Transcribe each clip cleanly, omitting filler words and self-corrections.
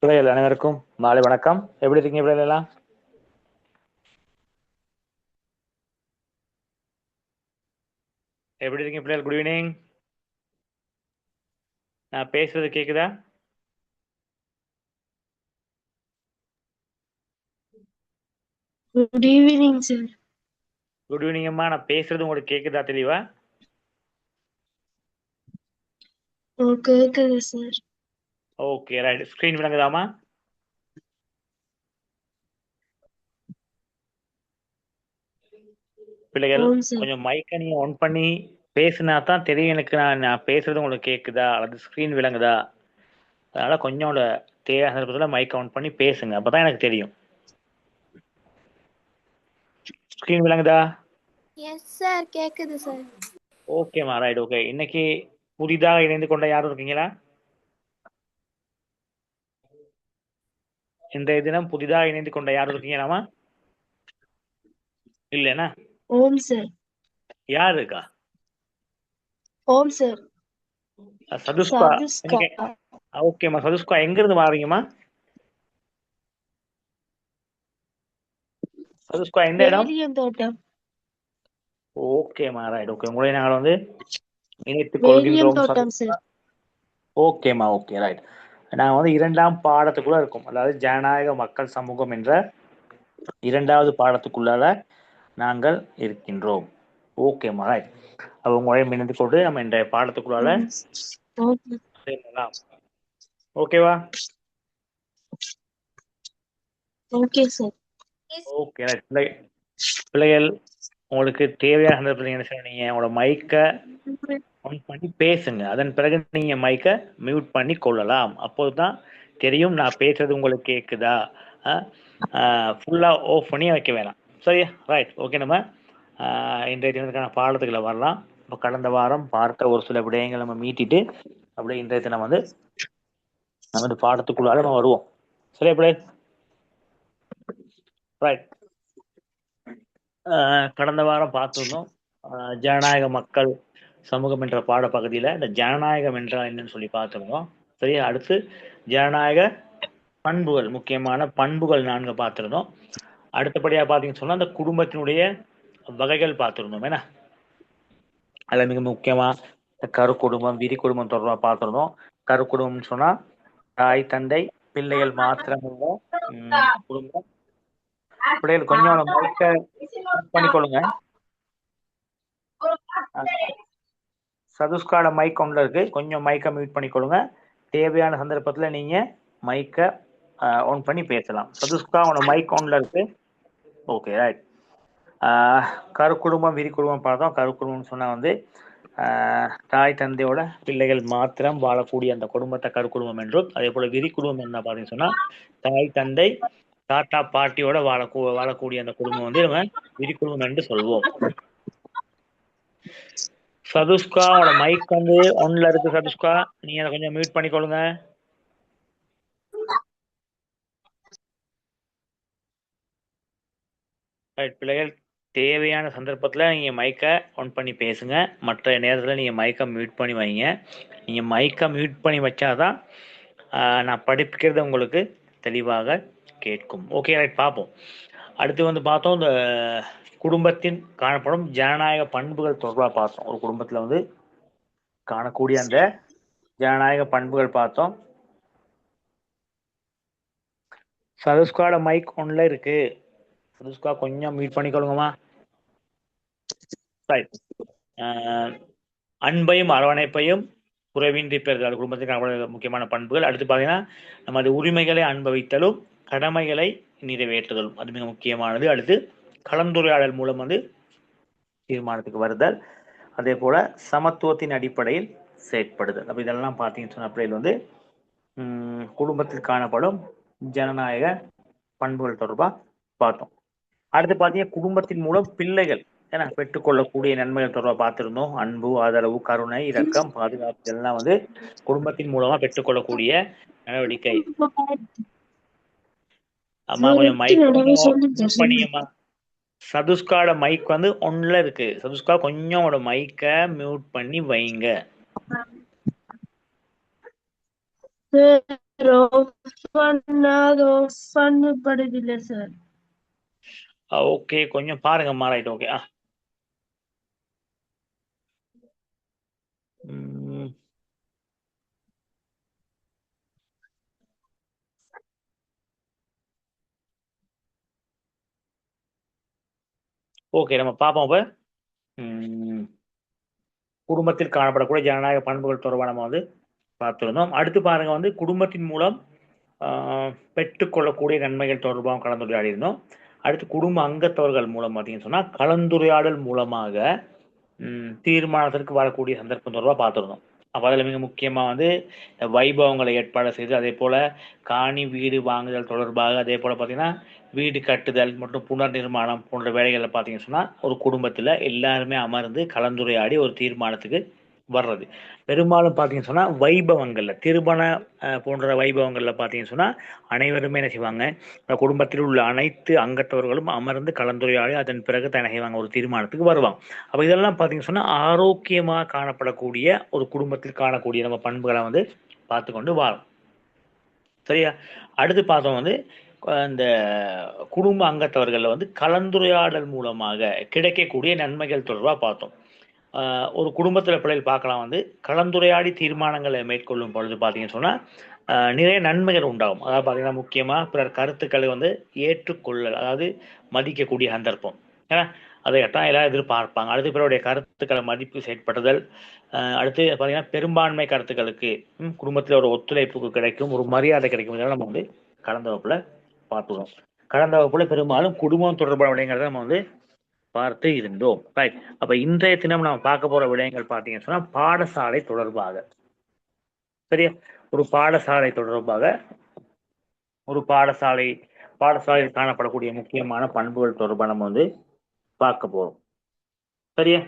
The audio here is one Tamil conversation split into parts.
பிள்ளைகள் அனைவருக்கும் மாலை வணக்கம். எப்படி இருக்கீங்க பிள்ளைகள் எல்லாம்? எப்படி இருக்கீங்க பிள்ளைகள்? Good evening. நான் பேசுறது கேக்குதா? Good evening sir. Good evening அம்மா. நான் பேசுறது உங்களுக்கு கேக்குதா தெளிவா? கேக்குது சார். Okay right. ஸ்கிரீன் விளங்குதாமா? பிள்ளைகள் ஓம் சார். கொஞ்சம் மைக்கை நீங்க ஆன் பண்ணி பேசினா தான் தெரியும் எனக்கு நான் பேசுறது உங்களுக்கு கேக்குதா அல்லது ஸ்கிரீன் விளங்குதா. அதனால கொஞ்சம் தேவையான சந்தர்ப்பத்தில் மைக்கை ஆன் பண்ணி பேசுங்க, அப்பதான் எனக்கு தெரியும். ஸ்கிரீன் விளங்குதா? எஸ் சார், கேக்குது சார். ஓகேம்மா ரைட். ஓகே, இன்னைக்கு புதிதாக இணைந்து கொண்ட யாரும் இருக்கீங்களா? இன்றைய தினம் புதிதாக இணைந்து கொண்ட யாரும் இருக்கீங்களாமா? இல்லைன்னா ஓம் சார். யார் இருக்கா? ஓம் சார். சதுஷ்கா. சதுஷ்கா. எனக்கு ஓகேம்மா. சதுஷ்கா எங்க இருந்து வாரீங்கம்மா? சதுஷ்கா எந்த இடம்? வேலியன் தோட்டம். ஓகேம்மா ரைட். ஓகே, உங்களை நாங்கள் இணைத்துக் வேலியன் கொள்கின்றோம் தோட்டம் சதுஷ்கா. சார். ஓகேம்மா ஓகே ரைட். நாங்கள் இரண்டாம் பாடத்துக்குள்ள இருக்கோம், அதாவது ஜனநாயக மக்கள் சமூகம் என்ற இரண்டாவது பாடத்துக்குள்ளால நாங்கள் இருக்கின்றோம். ஓகேம்மா ரைட். அப்போ உங்களையும் இணைத்துக் கொண்டு நம்ம இந்த பாடத்துக்குள்ளால ஓகே. சேர்ந்தலாம். ஓகேவா? Okay sir. Okay right. பிள்ளைகள் உங்களுக்கு தேவையான சந்தர்ப்பத்தில் என்ன செய்யணும், உங்களோட மைக்கை ஆன் பண்ணி பேசுங்க. அதன் பிறகு நீங்க மைக்கை மியூட் பண்ணி கொள்ளலாம். அப்போதுதான் தெரியும் நான் பேசுறது உங்களுக்கு கேக்குதா. ஃபுல்லா ஆஃப் பண்ணி வைக்க வேணாம். சரியா? ரைட். ஓகே, நம்ம இன்றைய தினத்துக்கான பாடத்துக்குள்ள வரலாம். இப்போ கடந்த வாரம் பார்த்த ஒரு சில விடயங்களை நம்ம மீட்டிட்டு அப்படியே இன்றைய தினம் நம்ம பாடத்துக்குள்ளார நம்ம வருவோம். சரியா பிள்ளை? ரைட். கடந்த வாரம் பார்த்துருந்தோம் ஜனநாயக மக்கள் சமூகம் என்ற பாடப்பகுதியில் இந்த ஜனநாயகம் என்றால் என்னன்னு சொல்லி பார்த்துருந்தோம். சரியா? அடுத்து ஜனநாயக பண்புகள், முக்கியமான பண்புகள் 4 பார்த்துருந்தோம். அடுத்தபடியாக பார்த்தீங்கன்னு சொன்னால் அந்த குடும்பத்தினுடைய வகைகள் பார்த்துருந்தோம். ஏன்னா அதில் மிக முக்கியமாக கரு குடும்பம், விரி குடும்பம் தொடர்பாக பார்த்துருந்தோம். கரு குடும்பம்னு சொன்னால் தாய் தந்தை பிள்ளைகள் மாத்திரமுள்ள குடும்பம். பிள்ளைகள் கொஞ்சம் மைக்க பண்ணிக்கொள்ளுங்க. சதுஷ்காட மைக் ஒன்றில் இருக்கு, கொஞ்சம் மைக்கை மியூட் பண்ணிக்கொள்ளுங்க. தேவையான சந்தர்ப்பத்தில் நீங்க மைக்கை ஆன் பண்ணி பேசலாம். சதுஷ்கா உன மைக் ஒன்ல இருக்கு. Okay right. கரு குடும்பம் விரி குடும்பம் பார்த்தோம். கரு குடும்பம்னு சொன்னா தாய் தந்தையோட பிள்ளைகள் மாத்திரம் வாழக்கூடிய அந்த குடும்பத்தை கரு குடும்பம் என்றும், அதே போல விரி குடும்பம் என்ன பார்த்தீங்கன்னு சொன்னா தாய் தந்தை தாத்தா பாட்டியோட வாழக்கூடிய அந்த குடும்பம் நம்ம விரி குடும்பம் என்று சொல்வோம். சதுஷ்கா உங்களோட மைக் ஒன்ல இருக்கு. சதுஷ்கா நீங்க அதை கொஞ்சம் மியூட் பண்ணிக்கொள்ளுங்க. ரைட். பிள்ளைகள் தேவையான சந்தர்ப்பத்தில் நீங்கள் மைக்கை ஆன் பண்ணி பேசுங்க. மற்ற நேரத்தில் நீங்கள் மைக்கை மியூட் பண்ணி வைங்க. நீங்கள் மைக்கை மியூட் பண்ணி வச்சாதான் நான் படிப்பிக்கிறது உங்களுக்கு தெளிவாக கேட்கும். Okay right. பார்ப்போம். அடுத்து பார்த்தோம் இந்த குடும்பத்தின் காணப்படும் ஜனநாயக பண்புகள் தொடர்பாக பார்த்தோம். ஒரு குடும்பத்தில் காணக்கூடிய அந்த ஜனநாயக பண்புகள் பார்த்தோம். சதுஷ்காட மைக் ஒன்ல இருக்கு. சதுஷ்கா கொஞ்சம் மியூட் பண்ணிக்கொள்ளுங்கம்மா. ரைட். அன்பையும் அரவணைப்பையும் குறைவின்றி பெறுதல் குடும்பத்துக்கு முக்கியமான பண்புகள். அடுத்து பார்த்தீங்கன்னா நமது உரிமைகளை அனுபவித்தலும் கடமைகளை நிறைவேற்றுதலும் அது மிக முக்கியமானது. அடுத்து கலந்துரையாடல் மூலம் தீர்மானத்துக்கு வருதல். அதே போல சமத்துவத்தின் அடிப்படையில் செயற்படுதல். அப்ப இதெல்லாம் பார்த்தீங்கன்னு சொன்ன அப்படியில் குடும்பத்தில் காணப்படும் ஜனநாயக பண்புகள் தொடர்பாக பார்த்தோம். அடுத்து பார்த்தீங்கன்னா குடும்பத்தின் மூலம் பிள்ளைகள் பெற்றுக்கொள்ளக்கூடிய நன்மைகள் தொடர்பாக பார்த்திருந்தோம். அன்பு, ஆதரவு, கருணை, இரக்கம், பாதுகாப்பு இதெல்லாம் குடும்பத்தின் மூலமா பெற்றுக்கொள்ளக்கூடிய நடவடிக்கை. அம்மா கொஞ்சம் மைக் பண்ணியம்மா. சதுஷ்காட மைக் ஒன்ல இருக்கு. சதுஷ்கா கொஞ்சம் மைக்கை மியூட் பண்ணி வைங்க. பண்ணப்படுதில்லை சார். ஓகே, கொஞ்சம் பாருங்க மாறாயிட்டு. ஓகே. ஓகே, நம்ம பார்ப்போம். இப்போ குடும்பத்தில் காணப்படக்கூடிய ஜனநாயக பண்புகள் தொடர்பாக நம்ம வந்து பார்த்துருந்தோம். அடுத்து பாருங்க, வந்து குடும்பத்தின் மூலம் பெற்றுக்கொள்ளக்கூடிய நன்மைகள் தொடர்பாக கலந்துரையாடி இருந்தோம். அடுத்து குடும்ப அங்கத்தவர்கள் மூலம் பார்த்தீங்கன்னு சொன்னா கலந்துரையாடல் மூலமாக தீர்மானத்திற்கு வரக்கூடிய சந்தர்ப்பம் தொடர்பாக பார்த்துருந்தோம். அப்போ அதில் மிக முக்கியமாக வந்து வைபவங்களை ஏற்பாடு செய்து, அதே போல் காணி வீடு வாங்குதல் தொடர்பாக, அதே போல் பார்த்தீங்கன்னா வீடு கட்டுதல் மற்றும் புனர் நிர்மாணம் போன்ற வேலைகளில் பார்த்தீங்கன்னு சொன்னால் ஒரு குடும்பத்தில் எல்லாருமே அமர்ந்து கலந்துரையாடி ஒரு தீர்மானத்துக்கு வர்றது. பெரும்பாலும் பார்த்தீங்கன்னு சொன்னால் வைபவங்களில், திருமண போன்ற வைபவங்களில் பார்த்தீங்கன்னு சொன்னால் அனைவருமே என்ன செய்வாங்க, குடும்பத்தில் உள்ள அனைத்து அங்கத்தவர்களும் அமர்ந்து கலந்துரையாடி அதன் பிறகு என்ன செய்வாங்க, ஒரு தீர்மானத்துக்கு வருவாங்க. அப்போ இதெல்லாம் பார்த்தீங்கன்னு சொன்னால் ஆரோக்கியமாக காணப்படக்கூடிய ஒரு குடும்பத்தில் காணக்கூடிய நம்ம பண்புகளை வந்து பார்த்து கொண்டு வரோம். சரியா? அடுத்து பார்த்தோம் வந்து இந்த குடும்ப அங்கத்தவர்களில் வந்து கலந்துரையாடல் மூலமாக கிடைக்கக்கூடிய நன்மைகள் தொடர்பாக பார்த்தோம். ஒரு குடும்பத்தில் பிள்ளைகள் பார்க்கலாம், வந்து கலந்துரையாடி தீர்மானங்களை மேற்கொள்ளும் பொழுது பார்த்தீங்கன்னு சொன்னால் நிறைய நன்மைகள் உண்டாகும். அதாவது பார்த்தீங்கன்னா முக்கியமாக பிறர் கருத்துக்களை வந்து ஏற்றுக்கொள்ளல், அதாவது மதிக்கக்கூடிய சந்தர்ப்பம். ஏன்னா அதைத்தான் எல்லாம் எதிர்பார்ப்பாங்க. அடுத்து பிறருடைய கருத்துக்களை மதிப்பு செயற்படுதல். அடுத்து பார்த்தீங்கன்னா பெரும்பான்மை கருத்துக்களுக்கு குடும்பத்தில் ஒரு ஒத்துழைப்புக்கு கிடைக்கும், ஒரு மரியாதை கிடைக்கும். இதெல்லாம் நம்ம வந்து கடந்த வகுப்புல பார்த்துக்கிறோம். கடந்த வகுப்புல பெரும்பாலும் குடும்பம் தொடர்பான விடயங்களை நம்ம வந்து பார்த்து இருந்தோம். ரைட். அப்ப இன்றைய தினம் நம்ம பார்க்க போற விடயங்கள் பார்த்தீங்கன்னு சொன்னா பாடசாலை தொடர்பாக. சரியா? ஒரு பாடசாலை தொடர்பாக, ஒரு பாடசாலையில் காணப்படக்கூடிய முக்கியமான பண்புகள் தொடர்பாக நம்ம வந்து பார்க்க போறோம். சரியா?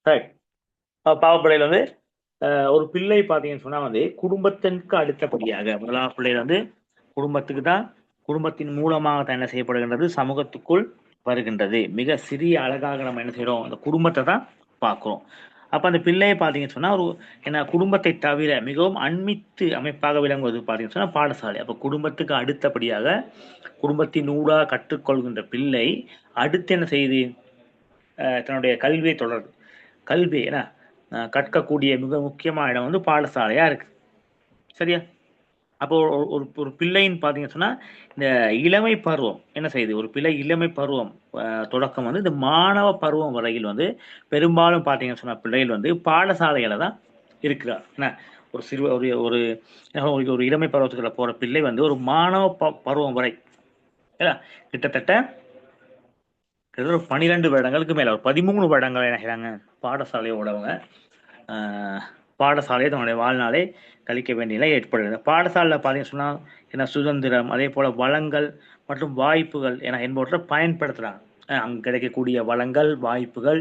ரைட். பாவப்பிள்ளையில் வந்து ஒரு பிள்ளை பார்த்தீங்கன்னு சொன்னா வந்து குடும்பத்திற்கு அடுத்தபடியாக முதலாவது பிள்ளைகள் வந்து குடும்பத்துக்கு தான், குடும்பத்தின் மூலமாக தான் என்ன செய்யப்படுகின்றது, சமூகத்துக்குள் வருகின்றது. மிக சிறிய அழகாக நம்ம என்ன செய்யறோம், அந்த குடும்பத்தை தான் பார்க்கிறோம். அப்ப அந்த பிள்ளையை பார்த்தீங்கன்னு சொன்னா ஒரு என்ன, குடும்பத்தை தவிர மிகவும் அண்மித்து அமைப்பாக விளங்குவது பார்த்தீங்கன்னு சொன்னா பாடசாலை. அப்ப குடும்பத்துக்கு அடுத்தபடியாக குடும்பத்தின் ஊடாக கற்றுக்கொள்கின்ற பிள்ளை அடுத்து என்ன செய்யுது, தன்னுடைய கல்வியை தொடருது. கல்வி என்ன கற்கக்கூடிய மிக முக்கியமான இடம் வந்து பாடசாலையா இருக்கு. சரியா? அப்போ ஒரு பிள்ளைன்னு பார்த்தீங்கன்னு சொன்னா இந்த இளமை பருவம் என்ன செய்யுது, ஒரு பிள்ளை இளமை பருவம் தொடக்கம் வந்து இந்த மாணவ பருவம் வரையில் வந்து பெரும்பாலும் பார்த்தீங்கன்னு சொன்னா பிள்ளைகள் வந்து பாடசாலையில தான் இருக்கிறார். என்ன ஒரு சிறு ஒரு ஒரு இளமை பருவத்துக்குள்ள போற பிள்ளை வந்து ஒரு மாணவ பருவம் வரை கிட்டத்தட்ட 12 வருடங்களுக்கு மேல, ஒரு 13 வருடங்கள் என்ன செய்றாங்க, பாடசாலையோடவங்க பாடசாலையை தன்னுடைய வாழ்நாளை கழிக்க வேண்டிய நிலை ஏற்படுகிறது. பாடசாலையில் பார்த்தீங்கன்னு சொன்னால் என்ன சுதந்திரம், அதே போல வளங்கள் மற்றும் வாய்ப்புகள் என்பவற்றை பயன்படுத்துகிறாங்க. அங்கே கிடைக்கக்கூடிய வளங்கள், வாய்ப்புகள்,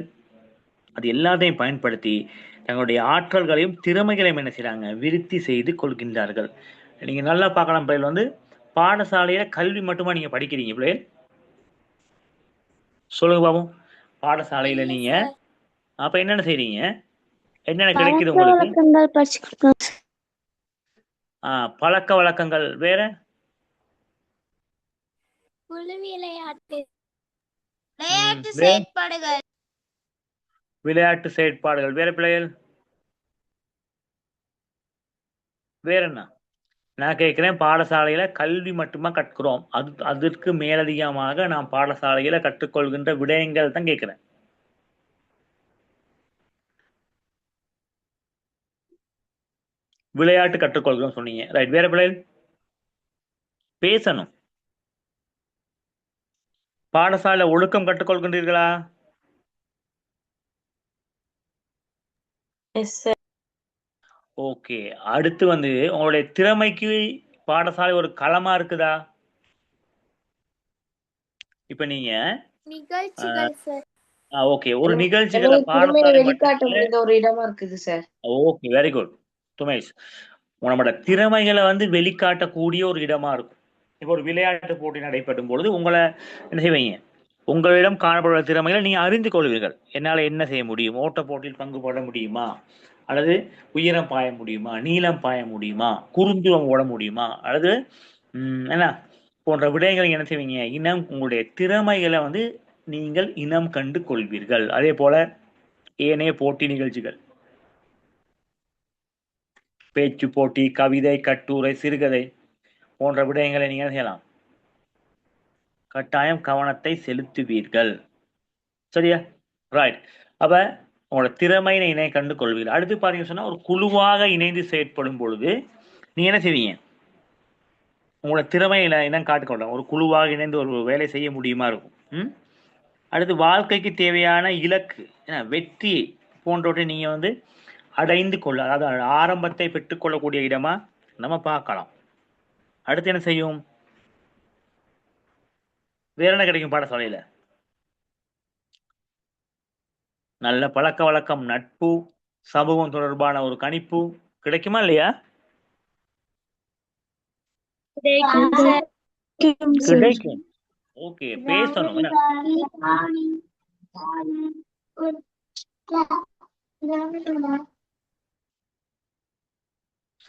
அது எல்லாத்தையும் பயன்படுத்தி தங்களுடைய ஆற்றல்களையும் திறமைகளையும் என்ன செய்கிறாங்க, விருத்தி செய்து கொள்கின்றார்கள். நீங்கள் நல்லா பார்க்கலாம், பிள்ளைகள் வந்து பாடசாலையில் கல்வி மட்டுமா நீங்கள் படிக்கிறீங்க பிள்ளைகள்? சொல்லுங்க பாபு. பாடசாலையில் நீங்கள் அப்போ என்னென்ன செய்றீங்க, என்னென்ன கிடைக்குது உங்களுக்கு? பழக்க வழக்கங்கள் வேற, விளையாட்டு செயற்பாடுகள் வேற பிள்ளைகள். வேற என்ன நான் கேட்கிறேன், பாடசாலையில கல்வி மட்டுமா கற்கிறோம், அதற்கு மேலதிகமாக நாம் பாடசாலையில கற்றுக்கொள்கின்ற விடயங்கள் தான் கேட்கிறேன். விளையாட்டு கற்றுக்கொள்கிறோம் சொன்னீங்க, ரைட். வேற பிள்ளைகள் பேசணும். பாடசாலை ஒழுக்கம் கற்றுக்கொள்கின்றீர்களா? ஓகே. அடுத்து வந்து உங்களுடைய திறமைக்கு பாடசாலை ஒரு களமா இருக்குதா? இப்ப நீங்க ஓகே, ஒரு நிகழ்ச்சிகளை பாடசாலை ஒரு இடமா இருக்குது sir. Okay, very good Thumesh. நம்மளோட திறமைகளை வந்து வெளிக்காட்டக்கூடிய ஒரு இடமா இருக்கும். இப்போ ஒரு விளையாட்டு போட்டி நடைபெறும் பொழுது உங்களை என்ன செய்வீங்க, உங்களிடம் காணப்படுற திறமைகளை நீங்க அறிந்து கொள்வீர்கள். என்னால என்ன செய்ய முடியும், ஓட்ட போட்டியில் பங்கு போட முடியுமா, அல்லது உயரம் பாய முடியுமா, நீளம் பாய முடியுமா, குறுந்தூரம் ஓட முடியுமா, அல்லது என்ன போன்ற விடயங்களை என்ன செய்வீங்க, இனம் உங்களுடைய திறமைகளை வந்து நீங்கள் இனம் கண்டு கொள்வீர்கள். அதே போல ஏனைய போட்டி நிகழ்ச்சிகள், பேச்சு போட்டி, கவிதை, கட்டுரை, சிறுகதை போன்ற விடயங்களை நீங்க என்ன செய்யலாம், கட்டாயம் கவனத்தை செலுத்துவீர்கள். சரியா? ரைட். அப்ப உங்களோட திறமையினை இணை கண்டு கொள்வீர்கள். அடுத்து பாத்தீங்கன்னு சொன்னா ஒரு குழுவாக இணைந்து செயற்படும் பொழுது நீங்க என்ன செய்வீங்க, உங்களோட திறமையில இனம் காட்டுக்கொள்ளலாம். ஒரு குழுவாக இணைந்து ஒரு வேலை செய்ய முடியுமா இருக்கும். அடுத்து வாழ்க்கைக்கு தேவையான இலக்கு, வெற்றி போன்றவற்றை நீங்க வந்து அடைந்து கொள்ள, அதாவது ஆரம்பத்தை பெற்றுக்கொள்ளக்கூடிய இடமா நம்ம பார்க்கலாம். அடுத்து என்ன செய்யும், வேற என்ன கிடைக்கும் பாடசாலையில, நல்ல பழக்க வழக்கம், நட்பு, சமூகம் தொடர்பான ஒரு கணிப்பு கிடைக்குமா இல்லையா? கிடைக்கும். ஓகே, பேசணும்.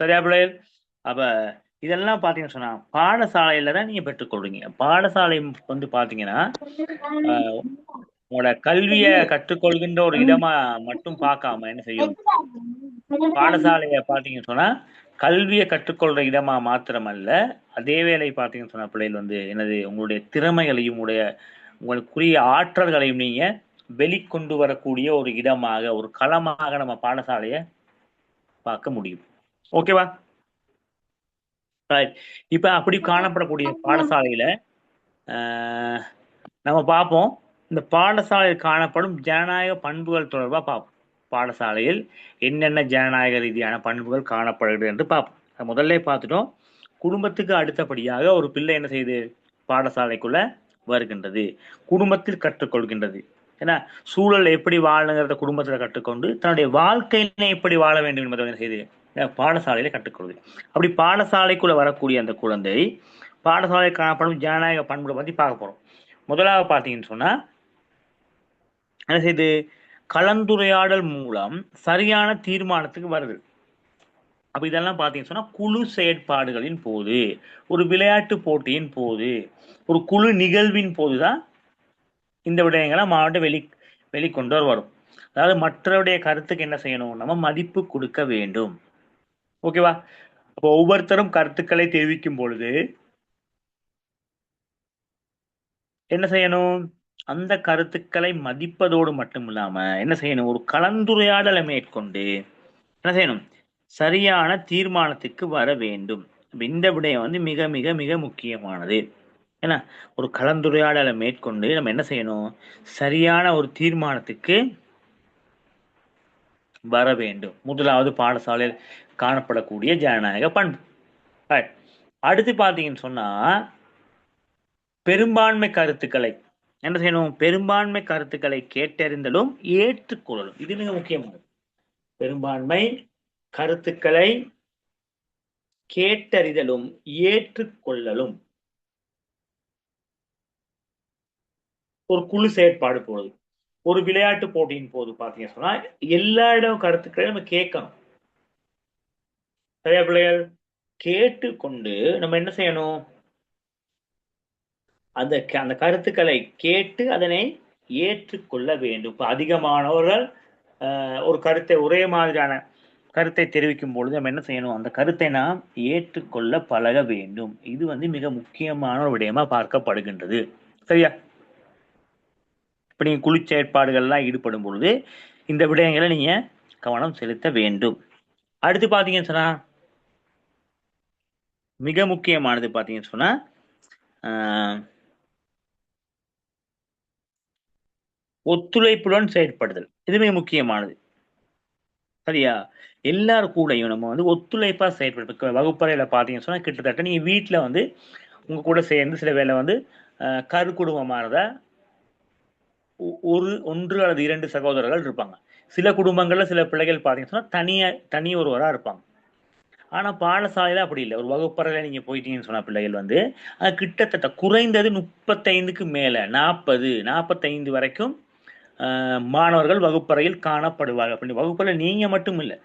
சரியா பிள்ளைகள்? அப்ப இதெல்லாம் பாத்தீங்கன்னு சொன்னா பாடசாலையில தான் நீங்க பெற்றுக்கொள்றீங்க. பாடசாலை வந்து பாத்தீங்கன்னா உங்களோட கல்வியை கற்றுக்கொள்கின்ற ஒரு இடமா மட்டும் பார்க்காம என்ன செய்யும், பாடசாலைய பாத்தீங்கன்னு சொன்னா கல்வியை கற்றுக்கொள்ற இடமா மாத்திரமல்ல, அதே வேளை பாத்தீங்கன்னு சொன்னா பிள்ளைகள் வந்து என்னது, உங்களுடைய திறமைகளையும் உங்களுக்குரிய ஆற்றல்களையும் நீங்க வெளிக்கொண்டு வரக்கூடிய ஒரு இடமாக, ஒரு களமாக நம்ம பாடசாலைய பார்க்க முடியும். ஓகேவா? இப்ப அப்படி காணப்படக்கூடிய பாடசாலையில நம்ம பார்ப்போம், இந்த பாடசாலையில் காணப்படும் ஜனநாயக பண்புகள் தொடர்பா பார்ப்போம். பாடசாலையில் என்னென்ன ஜனநாயக ரீதியான பண்புகள் காணப்படுகிறது என்று பார்ப்போம். முதல்ல பார்த்துட்டோம், குடும்பத்துக்கு அடுத்தபடியாக ஒரு பிள்ளை என்ன செய்யுது, பாடசாலைக்குள்ள வருகின்றது, குடும்பத்தில் கற்றுக்கொள்கின்றது. ஏன்னா சூழல் எப்படி வாழணுங்கிறத குடும்பத்துல கற்றுக்கொண்டு தன்னுடைய வாழ்க்கையினை எப்படி வாழ வேண்டும் என்பதை என்ன செய்யுது, பாடசாலையில கற்றுக்கொள்வது. அப்படி பாடசாலைக்குள்ள வரக்கூடிய அந்த குழந்தை பாடசாலை காணப்படும் ஜனநாயக பண்புகளை பத்தி பார்க்க போறோம். முதலாவது பார்த்தீங்கன்னு சொன்னா என்ன செய்யுது, கலந்துரையாடல் மூலம் சரியான தீர்மானத்துக்கு வருது. அப்ப இதெல்லாம் பார்த்தீங்கன்னு சொன்னா குழு செயற்பாடுகளின் போது, ஒரு விளையாட்டு போட்டியின் போது, ஒரு குழு நிகழ்வின் போதுதான் இந்த விடயங்களை மாவட்ட வெளிக்கொண்டு வரும். அதாவது மற்றவருடைய கருத்துக்கு என்ன செய்யணும், நம்ம மதிப்பு கொடுக்க வேண்டும். ஓகேவா? அப்போ ஒவ்வொருத்தரும் கருத்துக்களை தெரிவிக்கும் பொழுது என்ன செய்யணும், அந்த கருத்துக்களை மதிப்பதோடு மட்டும் இல்லாம என்ன செய்யணும், ஒரு கலந்துரையாடலை மேற்கொண்டு என்ன செய்யணும், சரியான தீர்மானத்துக்கு வர வேண்டும். இந்த விடயம் வந்து மிக மிக மிக முக்கியமானது. ஏன்னா ஒரு கலந்துரையாடலை மேற்கொண்டு நம்ம என்ன செய்யணும், சரியான ஒரு தீர்மானத்துக்கு வர வேண்டும். முதலாவது பாடசாலையில் காணப்படக்கூடிய ஜனநாயக பண்பு. அடுத்து பார்த்தீங்கன்னு சொன்னா பெரும்பான்மை கருத்துக்களை என்ன செய்யணும், பெரும்பான்மை கருத்துக்களை கேட்டறிந்தலும் ஏற்றுக்கொள்ளலும். இது மிக முக்கியமானது. பெரும்பான்மை கருத்துக்களை கேட்டறிதலும் ஏற்றுக்கொள்ளலும். ஒரு குழு செயற்பாடு போது, ஒரு விளையாட்டு போட்டியின் போது பாத்தீங்கன்னா சொன்னா எல்லா இடம் கருத்துக்களையும் நம்ம கேட்கணும். சரியா பிள்ளைகள்? கேட்டுக்கொண்டு நம்ம என்ன செய்யணும், அந்த கருத்துக்களை கேட்டு அதனை ஏற்றுக்கொள்ள வேண்டும். இப்ப அதிகமானவர்கள் ஒரு கருத்தை, ஒரே மாதிரியான கருத்தை தெரிவிக்கும் பொழுது நம்ம என்ன செய்யணும், அந்த கருத்தை நாம் ஏற்றுக்கொள்ள பழக வேண்டும். இது வந்து மிக முக்கியமான ஒரு விடயமா பார்க்கப்படுகின்றது. சரியா? இப்ப நீங்க குழு செயற்பாடுகள்லாம் ஈடுபடும் பொழுது இந்த விடயங்களை நீங்க கவனம் செலுத்த வேண்டும். அடுத்து பாத்தீங்கன்னு சொன்னா மிக முக்கியமானது பாத்தீங்கன்னு சொன்னா ஒத்துழைப்புடன் செயற்படுதல். இது மிக முக்கியமானது. சரியா? எல்லாரும் கூடயும் நம்ம வந்து ஒத்துழைப்பா செயற்படுத்த. வகுப்பறையில பாத்தீங்கன்னு சொன்னா கிட்டத்தட்ட நீங்க வீட்டுல வந்து உங்க கூட சேர்ந்து சில வேலை வந்து கரு குடும்பமானத ஒன்று அல்லது 2 சகோதரர்கள் இருப்பாங்க. சில குடும்பங்கள்ல சில பிள்ளைகள் பாத்தீங்கன்னு சொன்னா தனி ஒருவரா இருப்பாங்க. ஆனா பாடசாலையில அப்படி இல்லை. ஒரு வகுப்பறையில நீங்க போயிட்டீங்கன்னு சொன்னா பிள்ளைகள் வந்து கிட்டத்தட்ட குறைந்தது 35க்கு மேல 40, 45 வரைக்கும் மாணவர்கள் வகுப்பறையில் காணப்படுவார்கள். அப்படி வகுப்பறையில் நீங்க மட்டும் இல்லை,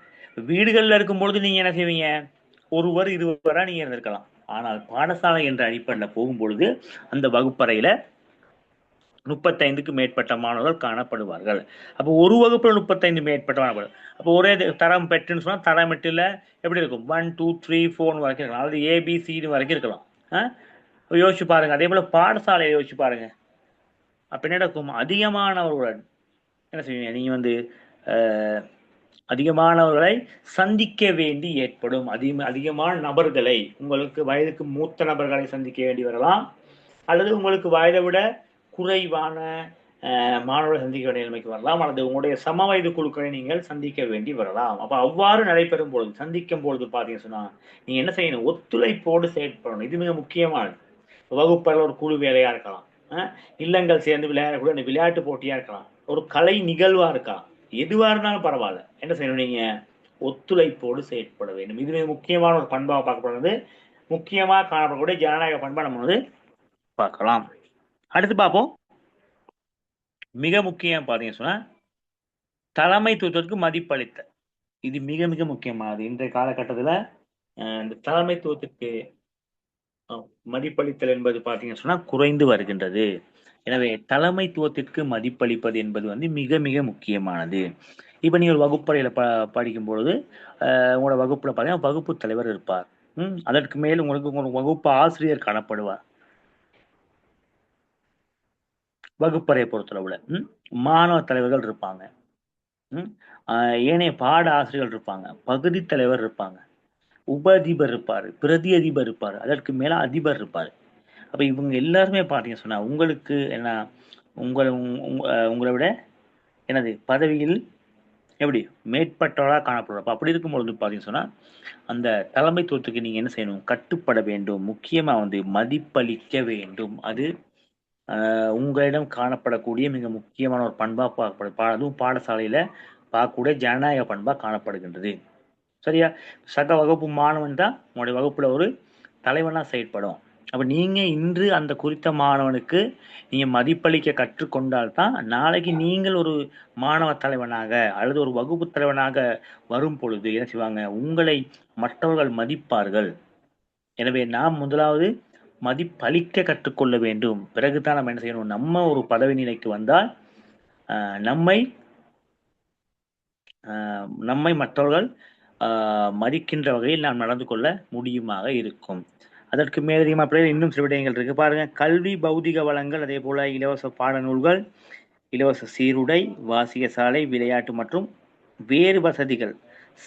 வீடுகளில் இருக்கும்பொழுது நீங்க என்ன செய்வீங்க, ஒருவர் இருவரா நீங்க இருந்திருக்கலாம். ஆனால் பாடசாலை என்ற அடிப்படையில் போகும்பொழுது அந்த வகுப்பறையில 35க்கு மேற்பட்ட மாணவர்கள் காணப்படுவார்கள். அப்போ ஒரு வகுப்புல 35 மேற்பட்ட மாணவர்கள். அப்போ ஒரே தரம் பெற்றுன்னு சொன்னா தரம் எட்டுல எப்படி இருக்கும், 1 2 3 4 வரைக்கும் இருக்கலாம், அதாவது ABCD வரைக்கும் இருக்கலாம். யோசிச்சு பாருங்க. அதே போல பாடசாலையை யோசிச்சு பாருங்க. அப்ப என்ன நடக்கும், அதிகமானவர்களுடன் என்ன செய்வீங்க, நீங்க அதிகமானவர்களை சந்திக்க வேண்டி ஏற்படும். அதிகமான நபர்களை, உங்களுக்கு வயதுக்கு மூத்த நபர்களை சந்திக்க வேண்டி வரலாம், அல்லது உங்களுக்கு வயதை விட குறைவான மாணவர்களை சந்திக்க வேண்டிய நிலைமைக்கு வரலாம், அல்லது உங்களுடைய சம வயது குழுக்களை நீங்கள் சந்திக்க வேண்டி வரலாம். அப்ப அவ்வாறு நடைபெறும் பொழுது, சந்திக்கும் பொழுது பாத்தீங்கன்னு சொன்னா நீங்க என்ன செய்யணும், ஒத்துழைப்போடு செயற்படணும். இது மிக முக்கியமானது. வகுப்பறையில் ஒரு குழு வேலையா இருக்கலாம், இல்லங்கள் சேர்ந்து விளையாடக்கூடிய அந்த விளையாட்டு போட்டியா இருக்கலாம், ஒரு கலை நிகழ்வா இருக்கலாம், எதுவா இருந்தாலும் பரவாயில்ல, என்ன செய்யணும், நீங்க ஒத்துழைப்போடு செயற்பட வேண்டும். இது மிக முக்கியமான ஒரு பண்பாக பார்க்கப்படுறது. முக்கியமாக காணப்படக்கூடிய ஜனநாயக பண்பா நம்ம பார்க்கலாம். அடுத்து பார்ப்போம். மிக முக்கியம் பாத்தீங்கன்னு சொன்னா தலைமைத்துவத்திற்கு மதிப்பளித்த. இது மிக மிக முக்கியமானது. இன்றைய காலகட்டத்துல இந்த தலைமைத்துவத்திற்கு மதிப்பளித்தல் என்பது பாத்தீங்கன்னு சொன்னா குறைந்து வருகின்றது. எனவே தலைமைத்துவத்திற்கு மதிப்பளிப்பது என்பது மிக மிக முக்கியமானது. இப்ப நீங்க ஒரு வகுப்பறையில படிக்கும் பொழுது உங்களோட வகுப்புல பாத்தீங்கன்னா வகுப்பு தலைவர் இருப்பார். அதற்கு மேல் உங்களுக்கு வகுப்பு ஆசிரியர் காணப்படுவார். வகுப்பறையை பொறுத்தளவுல மாணவ தலைவர்கள் இருப்பாங்க, ஏனைய பாட ஆசிரியர்கள் இருப்பாங்க, பகுதி தலைவர் இருப்பாங்க, உப அதிபர் இருப்பாரு, பிரதி அதிபர் இருப்பாரு, அதற்கு மேல அதிபர் இருப்பாரு. அப்ப இவங்க எல்லாருமே பாத்தீங்க சொன்னா உங்களுக்கு என்ன, உங்களை விட என்னது பதவியில் எப்படி மேற்பட்டவராக காணப்படுறப்ப. அப்படி இருக்கும்பொழுது பாத்தீங்கன்னு சொன்னா அந்த தலைமைத்துவத்துக்கு நீங்க என்ன செய்யணும், கட்டுப்பட வேண்டும். முக்கியமா மதிப்பளிக்க வேண்டும். அது உங்களிடம் காணப்படக்கூடிய மிக முக்கியமான ஒரு பண்பா அதுவும் பாடசாலையில பார்க்கக்கூடிய ஜனநாயக பண்பா காணப்படுகின்றது. சரியா? சக வகுப்பு மாணவன் தான் உங்களுடைய வகுப்புல ஒரு தலைவனா செயற்படும். அப்ப நீங்க இன்று அந்த குறித்த மாணவனுக்கு நீங்க மதிப்பளிக்க கற்றுக்கொண்டால்தான் நாளைக்கு நீங்கள் ஒரு மாணவ தலைவனாக அல்லது ஒரு வகுப்பு தலைவனாக வரும் பொழுது என்ன செய்வாங்க, உங்களை மற்றவர்கள் மதிப்பார்கள். எனவே நாம் முதலாவது மதிப்பளிக்க கற்றுக்கொள்ள வேண்டும். பிறகுதான் நம்ம என்ன செய்யணும், நம்ம ஒரு பதவி நிலைக்கு வந்தால் நம்மை மற்றவர்கள் மதிக்கின்ற வகையில் நாம் நடந்து கொள்ள முடியுமாக இருக்கும். அதற்கு மேலதிகமாக இன்னும் சில விடயங்கள் இருக்கு பாருங்க. கல்வி, பௌதிக வளங்கள், அதே போல இலவச பாடநூல்கள், இலவச சீருடை, வாசிய சாலை, விளையாட்டு மற்றும் வேறு வசதிகள்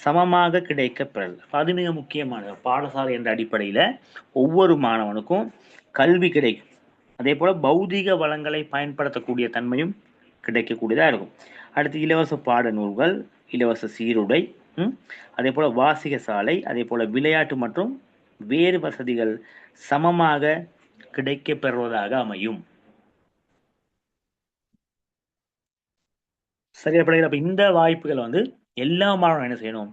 சமமாக கிடைக்கப்பெறல். அது மிக முக்கியமானது. பாடசாலை என்ற அடிப்படையில ஒவ்வொரு மாணவனுக்கும் கல்வி கிடைக்கும். அதே போல பௌதிக வளங்களை பயன்படுத்தக்கூடிய தன்மையும் கிடைக்கக்கூடியதா இருக்கும். அடுத்து இலவச பாடநூல்கள், இலவச சீருடை, அதே போல வாசிக சாலை, அதே போல விளையாட்டு மற்றும் வேறு வசதிகள் சமமாக கிடைக்க பெறுவதாக அமையும். சரியா பிள்ளைகள்? அப்ப இந்த வாய்ப்புகள் எல்லா மாணவனும் என்ன செய்யணும்,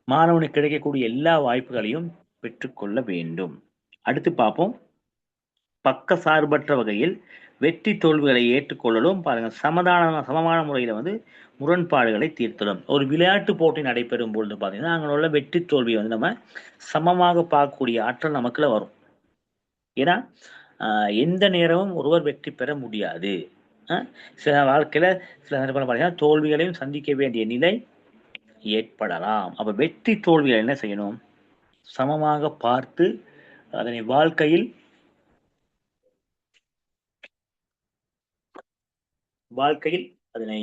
மாணவனுக்கு கிடைக்கக்கூடிய எல்லா வாய்ப்புகளையும் பெற்றுக்கொள்ள வேண்டும். அடுத்து பார்ப்போம். பக்க சார்பற்ற வகையில் வெற்றி தோல்விகளை ஏற்றுக்கொள்ளலும் பாருங்க, சமமான முறையில முரண்பாடுகளை தீர்த்தலும். ஒரு விளையாட்டு போட்டி நடைபெறும் பொழுது பாத்தீங்கன்னா அங்க உள்ள வெற்றி தோல்வியை நம்ம சமமாக பார்க்கக்கூடிய ஆற்றல் நமக்குள்ள வரும். ஏன்னா எந்த நேரமும் ஒருவர் வெற்றி பெற முடியாது. சில வாழ்க்கையில சில நேரம் பாத்தீங்கன்னா தோல்விகளையும் சந்திக்க வேண்டிய நிலை ஏற்படலாம். அப்ப வெற்றி தோல்விகளை என்ன செய்யணும், சமமாக பார்த்து அதனை வாழ்க்கையில் அதனை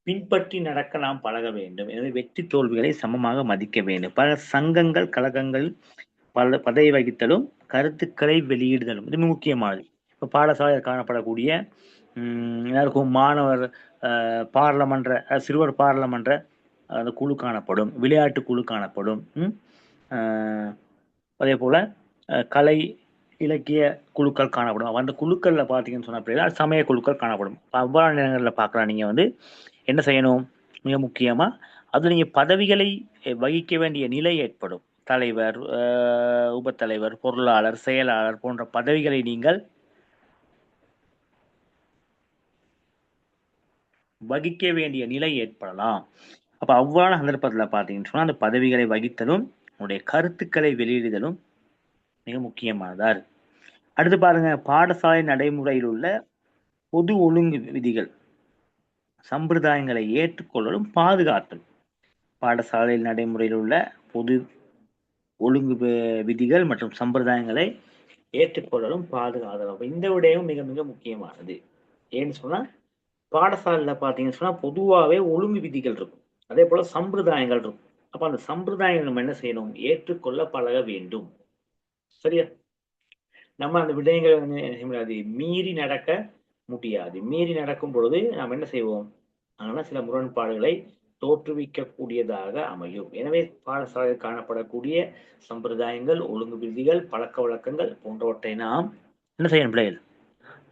பின்பற்றி நடக்க நாம் பழக வேண்டும். எனவே வெற்றி தோல்விகளை சமமாக மதிக்க வேண்டும். பல சங்கங்கள், கழகங்கள் பதவி வகித்தலும் கருத்துக்களை வெளியிடுதலும் இது முக்கியமானது. இப்ப பாடசாலையில் காணப்படக்கூடிய எல்லாருக்கும் மாணவர் பாராளுமன்ற, சிறுவர் பாராளுமன்ற அந்த குழு காணப்படும், விளையாட்டு குழு காணப்படும், அதே போல கலை இலக்கிய குழுக்கள் காணப்படும். அந்த குழுக்கள்ல பாத்தீங்கன்னு சொன்னா சமய குழுக்கள் காணப்படும். அவ்வாறு நேரங்களில் பார்க்கலாம். நீங்க என்ன செய்யணும், மிக முக்கியமா அது நீங்க பதவிகளை வகிக்க வேண்டிய நிலை ஏற்படும். தலைவர், உப தலைவர், பொருளாளர், செயலாளர் போன்ற பதவிகளை நீங்கள் வகிக்க வேண்டிய நிலை ஏற்படலாம். அப்ப அவ்வாறான சந்தர்ப்பத்துல பாத்தீங்கன்னு சொன்னா அந்த பதவிகளை வகித்தலும் உன்னுடைய கருத்துக்களை வெளியிடுதலும் மிக முக்கியமானதா இருக்கு. அடுத்து பாருங்க, பாடசாலை நடைமுறையில் உள்ள பொது ஒழுங்கு விதிகள் சம்பிரதாயங்களை ஏற்றுக்கொள்ளலும் பாதுகாத்தலும். பாடசாலையில் நடைமுறையில் உள்ள பொது ஒழுங்கு விதிகள் மற்றும் சம்பிரதாயங்களை ஏற்றுக்கொள்ளலும் பாதுகாத்தலும். அப்ப இந்த விடயம் மிக மிக முக்கியமானது. ஏன்னு சொன்னா பாடசாலையில பாத்தீங்கன்னு சொன்னா பொதுவாகவே ஒழுங்கு விதிகள் இருக்கும், அதே போல சம்பிரதாயங்கள் இருக்கும். அப்ப அந்த சம்பிரதாயங்கள் நம்ம என்ன செய்யணும், ஏற்றுக்கொள்ள பழக வேண்டும். சரியா? நம்ம அந்த விடயங்களை வந்து என்ன செய்ய முடியாது, மீறி நடக்க முடியாது. மீறி நடக்கும் பொழுது நாம் என்ன செய்வோம், ஆனால் சில முரண்பாடுகளை தோற்றுவிக்கக்கூடியதாக அமையும். எனவே பாடசாலையில் காணப்படக்கூடிய சம்பிரதாயங்கள், ஒழுங்கு விதிகள், பழக்க வழக்கங்கள் போன்றவற்றை நாம் என்ன செய்யணும், பிள்ளைகள்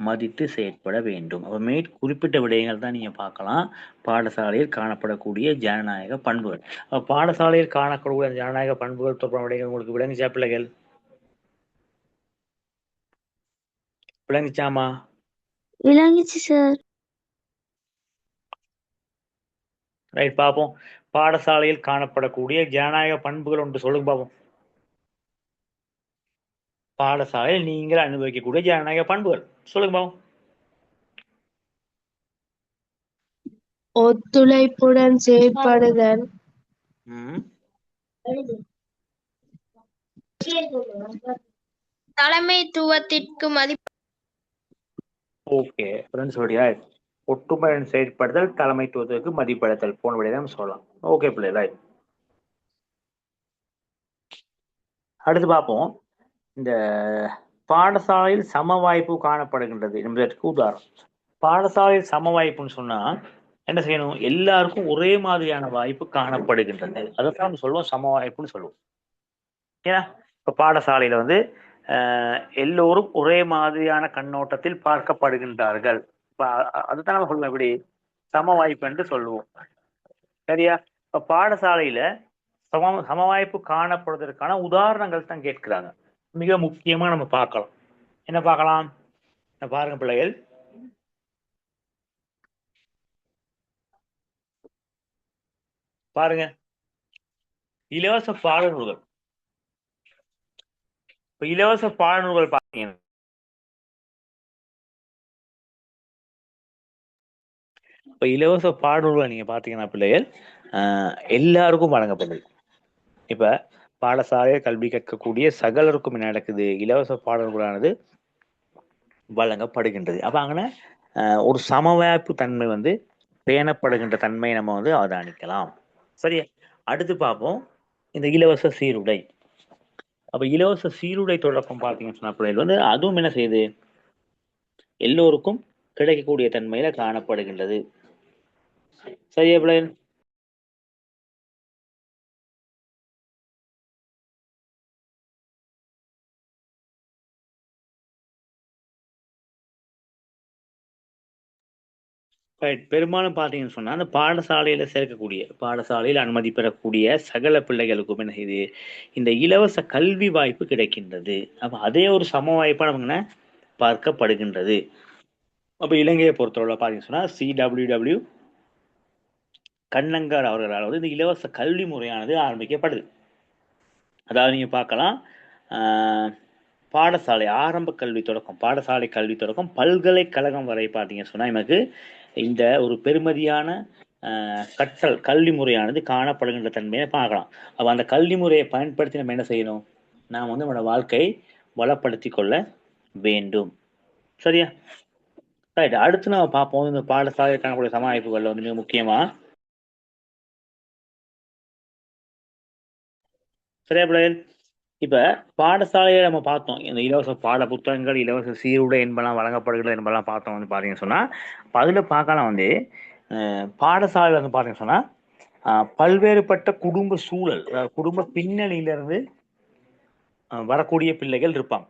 மதித்து செயற்பட வேண்டும். அப்ப குறிப்பிட்ட விடயங்கள் தான் நீங்க பார்க்கலாம் பாடசாலையில் காணப்படக்கூடிய ஜனநாயக பண்புகள். பாடசாலையில் காணக்கூடிய ஜனநாயக பண்புகள் தொடர்பான விடயங்கள் உங்களுக்கு விளங்குச்சா பிள்ளைகள்? விளங்குச்சாமா? விளங்குச்சு சார். ரைட், பார்ப்போம். பாடசாலையில் காணப்படக்கூடிய ஜனநாயக பண்புகள் ஒன்று சொல்லுங்க பார்ப்போம். பாடசாலையில் நீங்கள் அனுபவிக்கக்கூடிய ஜனநாயக பண்புகள் சொல்லுங்க பாப்போம். ஒத்துழைப்புடன் செயல்படுதல், தலைமைத்துவத்திற்கு மதிப்பு. ஓகே ஃப்ரெண்ட்ஸ், ஒற்றுமையுடன் செயல்படுதல், தலைமைத்துவத்திற்கு மதிப்பளித்தல் போன விடையை சொல்லலாம். ஓகே பிள்ளை. அடுத்து பார்ப்போம், இந்த பாடசாலையில் சம வாய்ப்பு காணப்படுகின்றது என்பதற்கு உதாரணம். பாடசாலையில் சம வாய்ப்புன்னு சொன்னா என்ன செய்யணும், எல்லாருக்கும் ஒரே மாதிரியான வாய்ப்பு காணப்படுகின்றது, அதைத்தான் நம்ம சொல்லுவோம் சம வாய்ப்புன்னு சொல்லுவோம். ஏன்னா இப்ப பாடசாலையில வந்து எல்லோரும் ஒரே மாதிரியான கண்ணோட்டத்தில் பார்க்கப்படுகின்றார்கள். அதுதான் நம்ம சொல்லுவோம், இப்படி சம வாய்ப்பு என்று சொல்லுவோம். சரியா? இப்ப பாடசாலையில சம வாய்ப்பு காணப்படுவதற்கான உதாரணங்கள் தான் கேட்கிறாங்க. மிக முக்கியமா நம்ம பார்க்கலாம். என்ன பார்க்கலாம் பாருங்க பிள்ளைகள். பாருங்க, இலவச பாடநூல்கள். இப்ப இலவச பாடநூல்கள் பாத்தீங்கன்னா இலவச பாடநூல்கள் நீங்க பாத்தீங்கன்னா பிள்ளைகள் எல்லாருக்கும் வழங்கப்படுது. இப்ப பாடசாலையில் கல்வி கற்கக்கூடிய சகலருக்கும் என்ன நடக்குது, இலவச பாடநூல்களானது வழங்கப்படுகின்றது. அப்ப அங்கே ஒரு சமவாய்ப்பு தன்மை வந்து பேணப்படுகின்ற தன்மையை நம்ம வந்து அவதானிக்கலாம். சரியா? அடுத்து பார்ப்போம், இந்த இலவச சீருடை. அப்ப இலவச சீருடை தொடக்கம் பார்த்தீங்கன்னு சொன்னா பிள்ளைகள் வந்து அதுவும் என்ன செய்யுது, எல்லோருக்கும் கிடைக்கக்கூடிய தன்மையில காணப்படுகின்றது. சரியா பிள்ளைகள்? பெரும்பாலும் பார்த்தீங்கன்னு சொன்னா அந்த பாடசாலையில் அனுமதி பெறக்கூடிய சகல பிள்ளைகளுக்கும் என்ன செய்யுது, இந்த இலவச கல்வி வாய்ப்பு கிடைக்கின்றது. அப்ப அதே ஒரு சம வாய்ப்பா நமக்கு பார்க்கப்படுகின்றது. அப்ப இலங்கையை பொறுத்தவரை பார்த்தீங்கன்னு சொன்னா CWW கண்ணங்கார் அவர்களால் வந்து இந்த இலவச கல்வி முறையானது ஆரம்பிக்கப்படுது. அதாவது நீங்க பார்க்கலாம், பாடசாலை ஆரம்ப கல்வி தொடக்கம், பாடசாலை கல்வி தொடக்கம், பல்கலைக்கழகம் வரை பார்த்தீங்கன்னு சொன்னா நமக்கு இந்த ஒரு பெருமதியான கற்றல் கல்வி முறையானது காணப்படுகின்ற தன்மையை பார்க்கலாம். அப்ப அந்த கல்வி முறையை பயன்படுத்தி நம்ம என்ன செய்யணும், நாம் வந்து நம்மளோட வாழ்க்கையை வளப்படுத்தி கொள்ள வேண்டும். சரியா? ரைட். அடுத்து நம்ம பார்ப்போம், இந்த பாடசாலை காணக்கூடிய சம வாய்ப்புகள்ல வந்து மிக முக்கியமா, சரியா பிள்ளைகள்? இப்ப பாடசாலையை நம்ம பார்த்தோம், இந்த இலவச பாட புத்தகங்கள், இலவச சீருடை என்பதெல்லாம் வழங்கப்படுகிறது என்பதெல்லாம் பார்த்தோம். வந்து பாத்தீங்கன்னு சொன்னா அதுல பார்க்கலாம் வந்து பாடசாலையில வந்து பாத்தீங்கன்னு சொன்னா பல்வேறுபட்ட குடும்ப சூழல், குடும்ப பின்னணியிலிருந்து வரக்கூடிய பிள்ளைகள் இருப்பாங்க.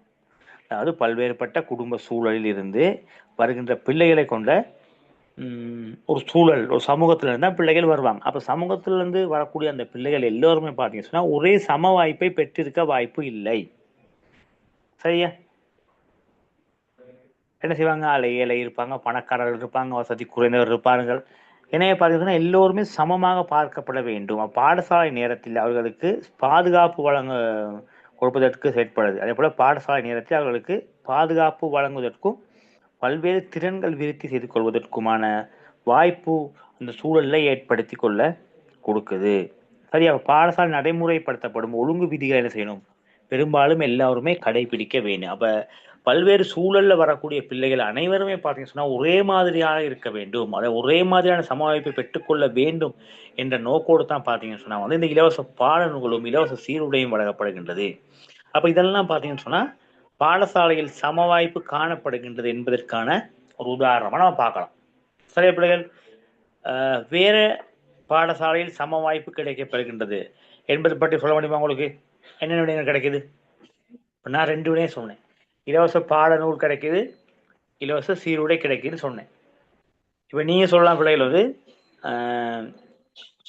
அதாவது பல்வேறுபட்ட குடும்ப சூழலில் இருந்து வருகின்ற பிள்ளைகளை கொண்ட ஒரு சூழல், ஒரு சமூகத்துல இருந்தா பிள்ளைகள் வருவாங்க. அப்ப சமூகத்துல இருந்து வரக்கூடிய அந்த பிள்ளைகள் எல்லோருமே பாத்தீங்கன்னு சொன்னா ஒரே சம வாய்ப்பை பெற்றிருக்க வாய்ப்பு இல்லை. சரியா? என்ன செய்வாங்க, ஏழை இருப்பாங்க, பணக்காரர்கள் இருப்பாங்க, வசதி குறைந்தவர் இருப்பார்கள், எனவே பார்த்தீங்கன்னா எல்லோருமே சமமாக பார்க்கப்பட வேண்டும். பாடசாலை நேரத்தில் அவர்களுக்கு பாதுகாப்பு கொடுப்பதற்கு செயற்படுது. அதே போல பாடசாலை நேரத்தில் அவர்களுக்கு பாதுகாப்பு வழங்குவதற்கும் பல்வேறு திறன்கள் விருத்தி செய்து கொள்வதற்குமான வாய்ப்பு அந்த சூழலை ஏற்படுத்தி கொள்ள கொடுக்குது. சரியா? பாடசாலை நடைமுறைப்படுத்தப்படும் ஒழுங்கு விதிகளை என்ன செய்யணும்? பெரும்பாலும் எல்லாருமே கடைபிடிக்க வேண்டும். அப்ப பல்வேறு சூழல்ல வரக்கூடிய பிள்ளைகள் அனைவருமே பார்த்தீங்கன்னு சொன்னா ஒரே மாதிரியாக இருக்க வேண்டும். அதை ஒரே மாதிரியான சமவாய்ப்பை பெற்றுக்கொள்ள வேண்டும் என்ற நோக்கோடு தான் பார்த்தீங்கன்னு சொன்னா வந்து இந்த இலவச பாடநூல்களும் இலவச சீருடையும் வழங்கப்படுகின்றது. அப்ப இதெல்லாம் பார்த்தீங்கன்னு சொன்னா பாடசாலையில் சமவாய்ப்பு காணப்படுகின்றது என்பதற்கான ஒரு உதாரணமா நம்ம பார்க்கலாம். சரியா பிள்ளைகள்? வேற பாடசாலையில் சம வாய்ப்பு கிடைக்கப்படுகின்றது என்பது பற்றி சொல்ல முடியுமா உங்களுக்கு? என்னென்ன விடயங்கள் கிடைக்குது? நான் 2 விடயம் சொன்னேன். இலவச பாடநூல் கிடைக்குது, இலவச சீருடை கிடைக்குதுன்னு சொன்னேன். இப்ப நீங்க சொல்லலாம் பிள்ளைகள் வந்து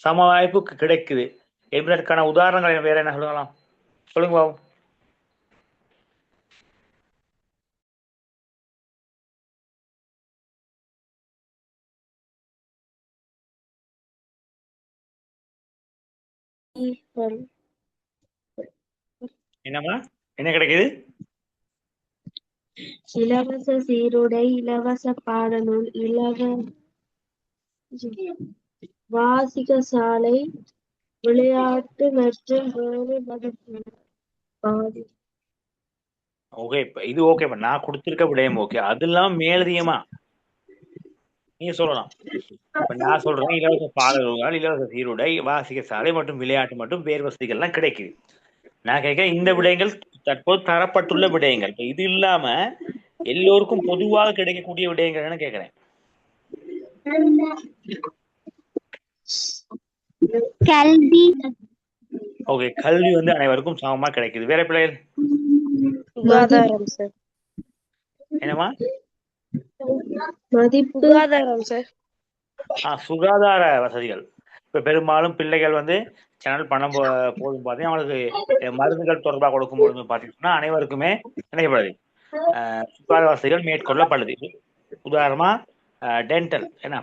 சம வாய்ப்பு கிடைக்குது என்பதற்கான உதாரணங்களை வேற என்ன சொல்லலாம்? சொல்லுங்க பாவம். என்னம்மா என்ன கிடைக்குது? இலவச சீருடை, இலவச பாடநூல், வாசிக சாலை, விளையாட்டு மற்றும் வேறு வகுப்பு. ஓகே, இது ஓகே. நான் கொடுத்திருக்க விடயம் ஓகே. அதெல்லாம் மேலதிகமா நீங்க சொல்லலாம். இப்ப நான் சொல்றேன் இலவச பாடநூல்கள், இலவச சீருடை, வாசிக சாலை மற்றும் விளையாட்டு மற்றும் வேறு வசதிகள் எல்லாம் கிடைக்குது. நான் கேட்கிறேன் இந்த விடயங்கள் தற்போது தரப்பட்டுள்ள விடயங்கள். இப்ப இது இல்லாம எல்லோருக்கும் பொதுவாக கிடைக்கக்கூடிய விடயங்கள் கேட்கிறேன். கல்வி. ஓகே, கல்வி வந்து அனைவருக்கும் சமமா கிடைக்குது. வேற பிள்ளைகள்? சுகாதாரம் சார். என்னமா? சுகாதாரம் சார். சுகாதார வசதிகள். இப்ப பெரும்பாலும் பிள்ளைகள் வந்து சேனல் பணம் போதும் பார்த்தீங்கன்னா அவங்களுக்கு மருந்துகள் தொடர்பாக கொடுக்கும் பொழுது பார்த்தீங்கன்னா அனைவருக்குமே நினைக்கப்படுது சுகாதார வசதிகள் மேற்கொள்ளப்படுது. உதாரணமா டென்டல் என்ன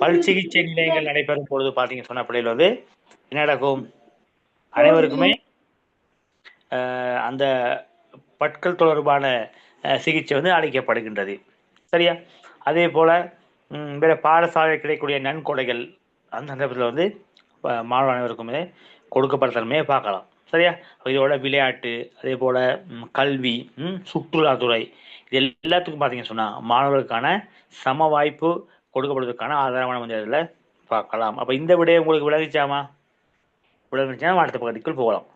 பல் சிகிச்சை நிலையங்கள் நடைபெறும் பொழுது பார்த்தீங்கன்னு சொன்ன பிள்ளைகள் வந்து என்ன நடக்கும்? அனைவருக்குமே அந்த பற்கள் தொடர்பான சிகிச்சை வந்து அளிக்கப்படுகின்றது. சரியா? அதே போல வேற பாடசாலை கிடைக்கக்கூடிய நன்கொடைகள் அந்த சந்தர்ப்பத்தில் வந்து மாணவ அனைவருக்குமே கொடுக்கப்படுறதுமே பார்க்கலாம். சரியா? இதோட விளையாட்டு, அதே போல கல்வி, சுற்றுலாத்துறை, இது எல்லாத்துக்கும் பார்த்தீங்கன்னு சொன்னா மாணவர்களுக்கான சம வாய்ப்பு கொடுக்கப்படுவதற்கான ஆதாரமான வந்து அதில் பார்க்கலாம். அப்ப இந்த விடயம் உங்களுக்கு விளங்கிச்சாமா? விளங்கிச்சா அடுத்த பகுதிக்குள் போகலாம்.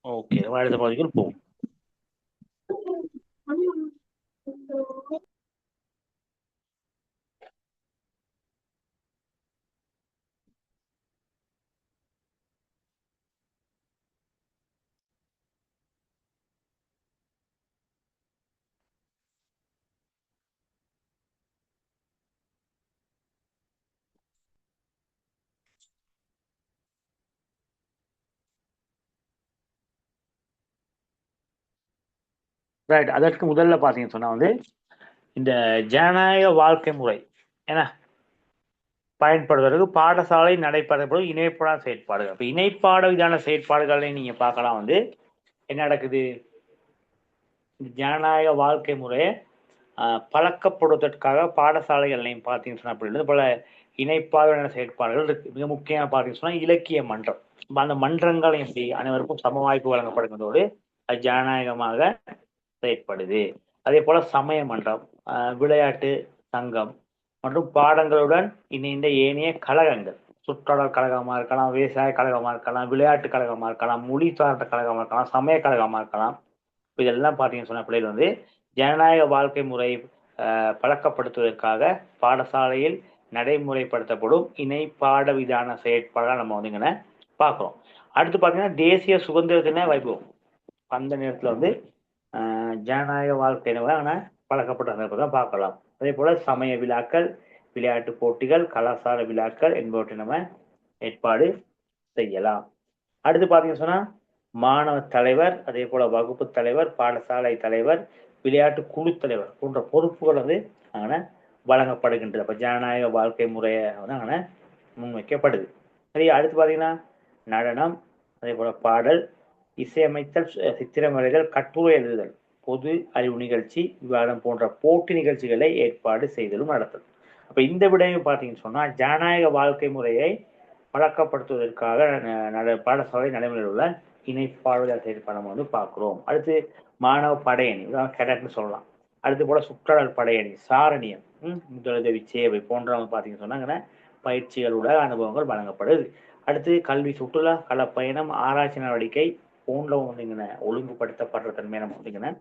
ஓகே, அடுத்த பகுதிக்குள் போவோம். ரைட். அதற்கு முதல்ல பார்த்தீங்கன்னு சொன்னா வந்து இந்த ஜனநாயக வாழ்க்கை முறை என்ன பயன்படுவதற்கு பாடசாலை நடைபெறப்படும் இணைப்பான செயற்பாடுகள். அப்ப இணைப்பாட விதான செயற்பாடுகளை நீங்க பார்க்கலாம் வந்து என்ன நடக்குது? ஜனநாயக வாழ்க்கை முறையை பழக்கப்படுவதற்காக பாடசாலைகள்லையும் பார்த்தீங்கன்னு சொன்னா அப்படி பல இணைப்பான செயற்பாடுகள் இருக்கு. மிக முக்கியமாக பார்த்தீங்கன்னு சொன்னா இலக்கிய மன்றம். அந்த மன்றங்களும் எப்படி அனைவருக்கும் சம வாய்ப்பு வழங்கப்படுகிறதோடு அது ஜனநாயகமாக செயற்படுது. அதே போல சமய மன்றம், விளையாட்டு சங்கம் மற்றும் பாடங்களுடன் இணைந்த ஏனைய கழகங்கள், சுற்றாடல் கழகமா இருக்கலாம், விவசாய கழகமா இருக்கலாம், விளையாட்டு கழகமா இருக்கலாம், மொழி சார்ந்த கழகமா இருக்கலாம், சமய கழகமா இருக்கலாம். இதெல்லாம் பார்த்தீங்கன்னு சொன்ன பிள்ளைகள் வந்து ஜனநாயக வாழ்க்கை முறை பழக்கப்படுத்துவதற்காக பாடசாலையில் நடைமுறைப்படுத்தப்படும் இணை பாட விதான செயற்பாடாக நம்ம வந்து இங்கே பார்க்குறோம். அடுத்து பார்த்தீங்கன்னா தேசிய சுதந்திர தின வைபவம். அந்த நேரத்தில் வந்து ஜனநாயக வாழ்க்கை பழக்கப்பட்ட சந்தர்ப்பம் பார்க்கலாம். அதே போல சமய விழாக்கள், விளையாட்டு போட்டிகள், கலாச்சார விழாக்கள் என்பவற்றை நம்ம ஏற்பாடு செய்யலாம். அடுத்து பார்த்தீங்கன்னு சொன்னா மாணவ தலைவர், அதே போல வகுப்பு தலைவர், பாடசாலை தலைவர், விளையாட்டு குழு தலைவர் போன்ற பொறுப்புகள் வந்து அங்கே வழங்கப்படுகின்றது. அப்ப ஜனநாயக வாழ்க்கை முறையை வந்து அங்கே முன்வைக்கப்படுது. சரியா? அடுத்து பார்த்தீங்கன்னா நடனம், அதே போல பாடல், இசையமைத்தல், சித்திரமலைகள், கட்டுரை எழுதுதல், பொது அறிவு நிகழ்ச்சி, விவாதம் போன்ற போட்டி நிகழ்ச்சிகளை ஏற்பாடு செய்தலும் நடத்தல். அப்ப இந்த விடயம் பார்த்தீங்கன்னு சொன்னா ஜனநாயக வாழ்க்கை முறையை பழக்கப்படுத்துவதற்காக பாடசாலை நடைமுறையில் உள்ள இணைப்பாடுதல் செயல்படம் வந்து பார்க்கிறோம். அடுத்து மாணவ படையணி, கேடட்னு சொல்லலாம். அடுத்து போல சுற்றடல் படையணி, சாரணியம், முதலுதவி சேவை போன்றவங்க பார்த்தீங்கன்னு சொன்னாங்கன்னா பயிற்சிகளோட அனுபவங்கள் வழங்கப்படுது. அடுத்து கல்வி, சுற்றுலா, களப்பயணம், ஆராய்ச்சி நடவடிக்கை போன்றவங்க வந்தீங்கன்னா ஒழுங்குபடுத்தப்படுற தன்மை நம்ம வந்தீங்கன்னா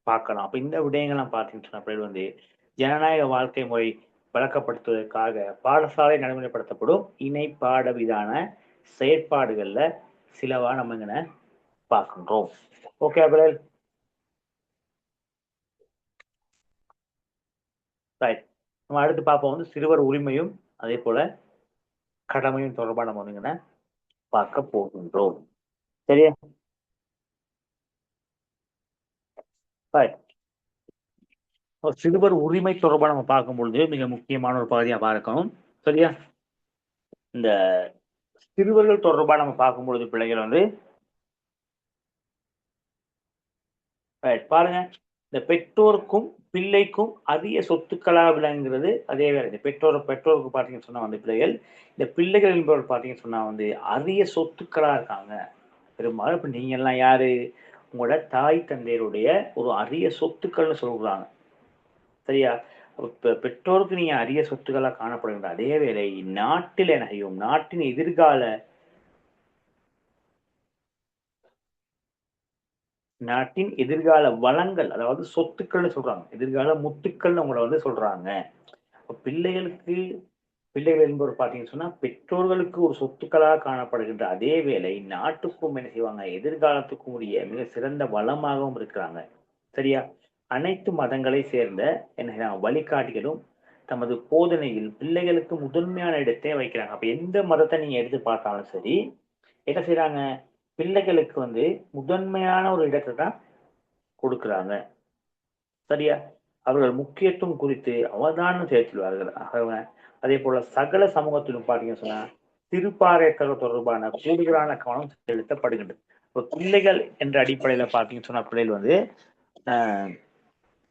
பார்க்கலாம். அப்ப இந்த விடயங்கள்லாம் பார்த்தீங்கன்னு சொன்ன வந்து ஜனநாயக வாழ்க்கை முறை வழக்கப்படுத்துவதற்காக பாடசாலை நடைமுறைப்படுத்தப்படும் இணை பாடவிதான செயற்பாடுகள்ல சிலவா நம்ம இங்க பார்க்கின்றோம். Okay Abiral, right. நம்ம அடுத்து பார்ப்போம் வந்து சிறுவர் உரிமையும் அதே போல கடமையும் தொடர்பாக நம்ம வந்து பார்க்க போகின்றோம். சரியா? சிறுவர் உரிமை தொடர்பாக நம்ம பார்க்கும் பொழுது மிக முக்கியமான ஒரு பகுதியா பார்க்கணும். சரியா? இந்த சிறுவர்கள் தொடர்பாக நம்ம பார்க்கும் பொழுது பிள்ளைகள் வந்து பாருங்க, இந்த பெற்றோருக்கும் பிள்ளைக்கும் அதிக சொத்துக்களாக விளங்குகிறது. அதே வேலை இந்த பெற்றோருக்கு பார்த்தீங்கன்னு சொன்னா வந்து பிள்ளைகள், இந்த பிள்ளைகள் என்பவர் பார்த்தீங்கன்னு சொன்னா வந்து அதிக சொத்துக்களா இருக்காங்க. பெரும்பாலும் இப்ப நீங்க எல்லாம் யாரு, உங்களோட தாய் தந்தையருடைய ஒரு அரிய சொத்துக்கள்னு சொல்றாங்க. சரியா? பெற்றோருக்கு நீங்க அரிய சொத்துக்களா காணப்படுகின்ற அதே வேளை நாட்டில் என்ன செய்யும், நாட்டின் எதிர்கால வளங்கள், அதாவது சொத்துக்கள்னு சொல்றாங்க, எதிர்கால முத்துக்கள்னு உங்களை வந்து சொல்றாங்க. பிள்ளைகள் என்பவர் பார்த்தீங்கன்னு சொன்னா பெற்றோர்களுக்கு ஒரு சொத்துக்களாக காணப்படுகின்ற அதே வேளை நாட்டுக்கும் என்ன செய்வாங்க, எதிர்காலத்துக்கும் உரிய மிக சிறந்த வளமாகவும் இருக்கிறாங்க. சரியா? அனைத்து மதங்களை சேர்ந்த என்ன வழிகாட்டிகளும் தமது போதனையில் பிள்ளைகளுக்கு முதன்மையான இடத்தை வைக்கிறாங்க. அப்ப எந்த மதத்தை நீங்க எடுத்து பார்த்தாலும் சரி, என்ன செய்யறாங்க, பிள்ளைகளுக்கு வந்து முதன்மையான ஒரு இடத்தை தான் கொடுக்குறாங்க. சரியா? அவர்கள் முக்கியத்துவம் குறித்து அவதானம் செலுத்துவார்கள். அதே போல சகல சமூகத்திலும் பார்த்தீங்கன்னு சொன்னா திருப்பாறைகள் தொடர்பான கூடுதலான கவனம் செலுத்தப்படுகின்றது. இப்போ பிள்ளைகள் என்ற அடிப்படையில பார்த்தீங்கன்னு சொன்னா பிள்ளைகள் வந்து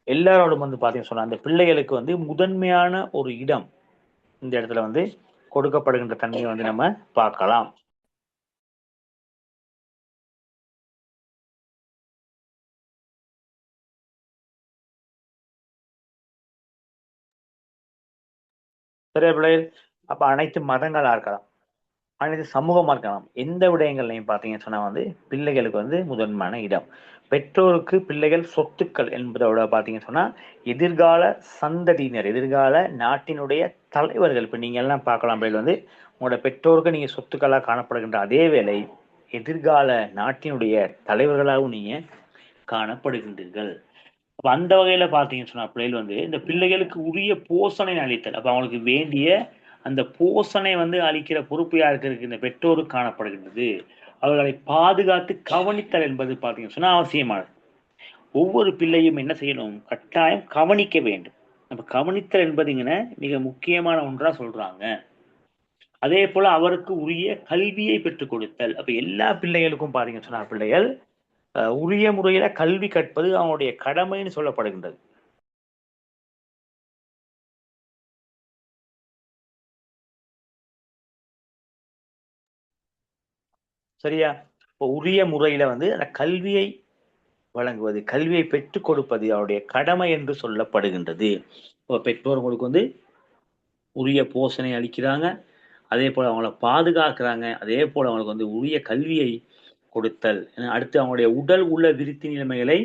எல்லாரோடும் வந்து பார்த்தீங்கன்னு சொன்னா அந்த பிள்ளைகளுக்கு வந்து முதன்மையான ஒரு இடம் இந்த இடத்துல வந்து கொடுக்கப்படுகின்ற தன்மையை வந்து நம்ம பார்க்கலாம். சரியா பிள்ளைகள்? அப்ப அனைத்து மதங்களா இருக்கலாம், அனைத்து சமூகமா இருக்கலாம், எந்த விடயங்கள்லையும் பார்த்தீங்கன்னு சொன்னா வந்து பிள்ளைகளுக்கு வந்து முதன்மையான இடம். பெற்றோருக்கு பிள்ளைகள் சொத்துக்கள் என்பதோட பார்த்தீங்கன்னு சொன்னா எதிர்கால சந்ததியினர், எதிர்கால நாட்டினுடைய தலைவர்கள். இப்ப நீங்க எல்லாம் பார்க்கலாம் பிள்ளைகள் வந்து உங்களோட பெற்றோருக்கு நீங்க சொத்துக்களா காணப்படுகின்ற அதே வேளை எதிர்கால நாட்டினுடைய தலைவர்களாகவும் நீங்க காணப்படுகின்றீர்கள். அப்ப அந்த வகையில பாத்தீங்கன்னு சொன்னா பிள்ளைகள் வந்து இந்த பிள்ளைகளுக்கு உரிய போஷணை அளித்தல், அப்ப அவங்களுக்கு வேண்டிய அந்த போஷணை வந்து அளிக்கிற பொறுப்பு யாருக்கு இருக்கு, இந்த பெற்றோருக்கு காணப்படுகின்றது. அவர்களை பாதுகாத்து கவனித்தல் என்பது பாத்தீங்கன்னு சொன்னா அவசியமானது. ஒவ்வொரு பிள்ளையும் என்ன செய்யணும், கட்டாயம் கவனிக்க வேண்டும். நம்ம கவனித்தல் என்பதுங்கன்னா மிக முக்கியமான ஒன்றா சொல்றாங்க. அதே போல அவருக்கு உரிய கல்வியை பெற்றுக் கொடுத்தல். அப்ப எல்லா பிள்ளைகளுக்கும் பாத்தீங்கன்னு சொன்னா பிள்ளைகள் உரிய முறையில கல்வி கற்பது அவனுடைய கடமைன்னு சொல்லப்படுகின்றது. சரியா? இப்போ உரிய முறையில வந்து அந்த கல்வியை வழங்குவது, கல்வியை பெற்றுக் கொடுப்பது அவருடைய கடமை என்று சொல்லப்படுகின்றது. இப்போ பெற்றோர் உங்களுக்கு வந்து உரிய போஷணை அளிக்கிறாங்க, அதே போல அவங்கள பாதுகாக்கிறாங்க, அதே போல அவங்களுக்கு வந்து உரிய கல்வியை கொடுத்தல், அடுத்து அவங்களுடைய உடல் உள்ள விருத்தி நிலைமைகளை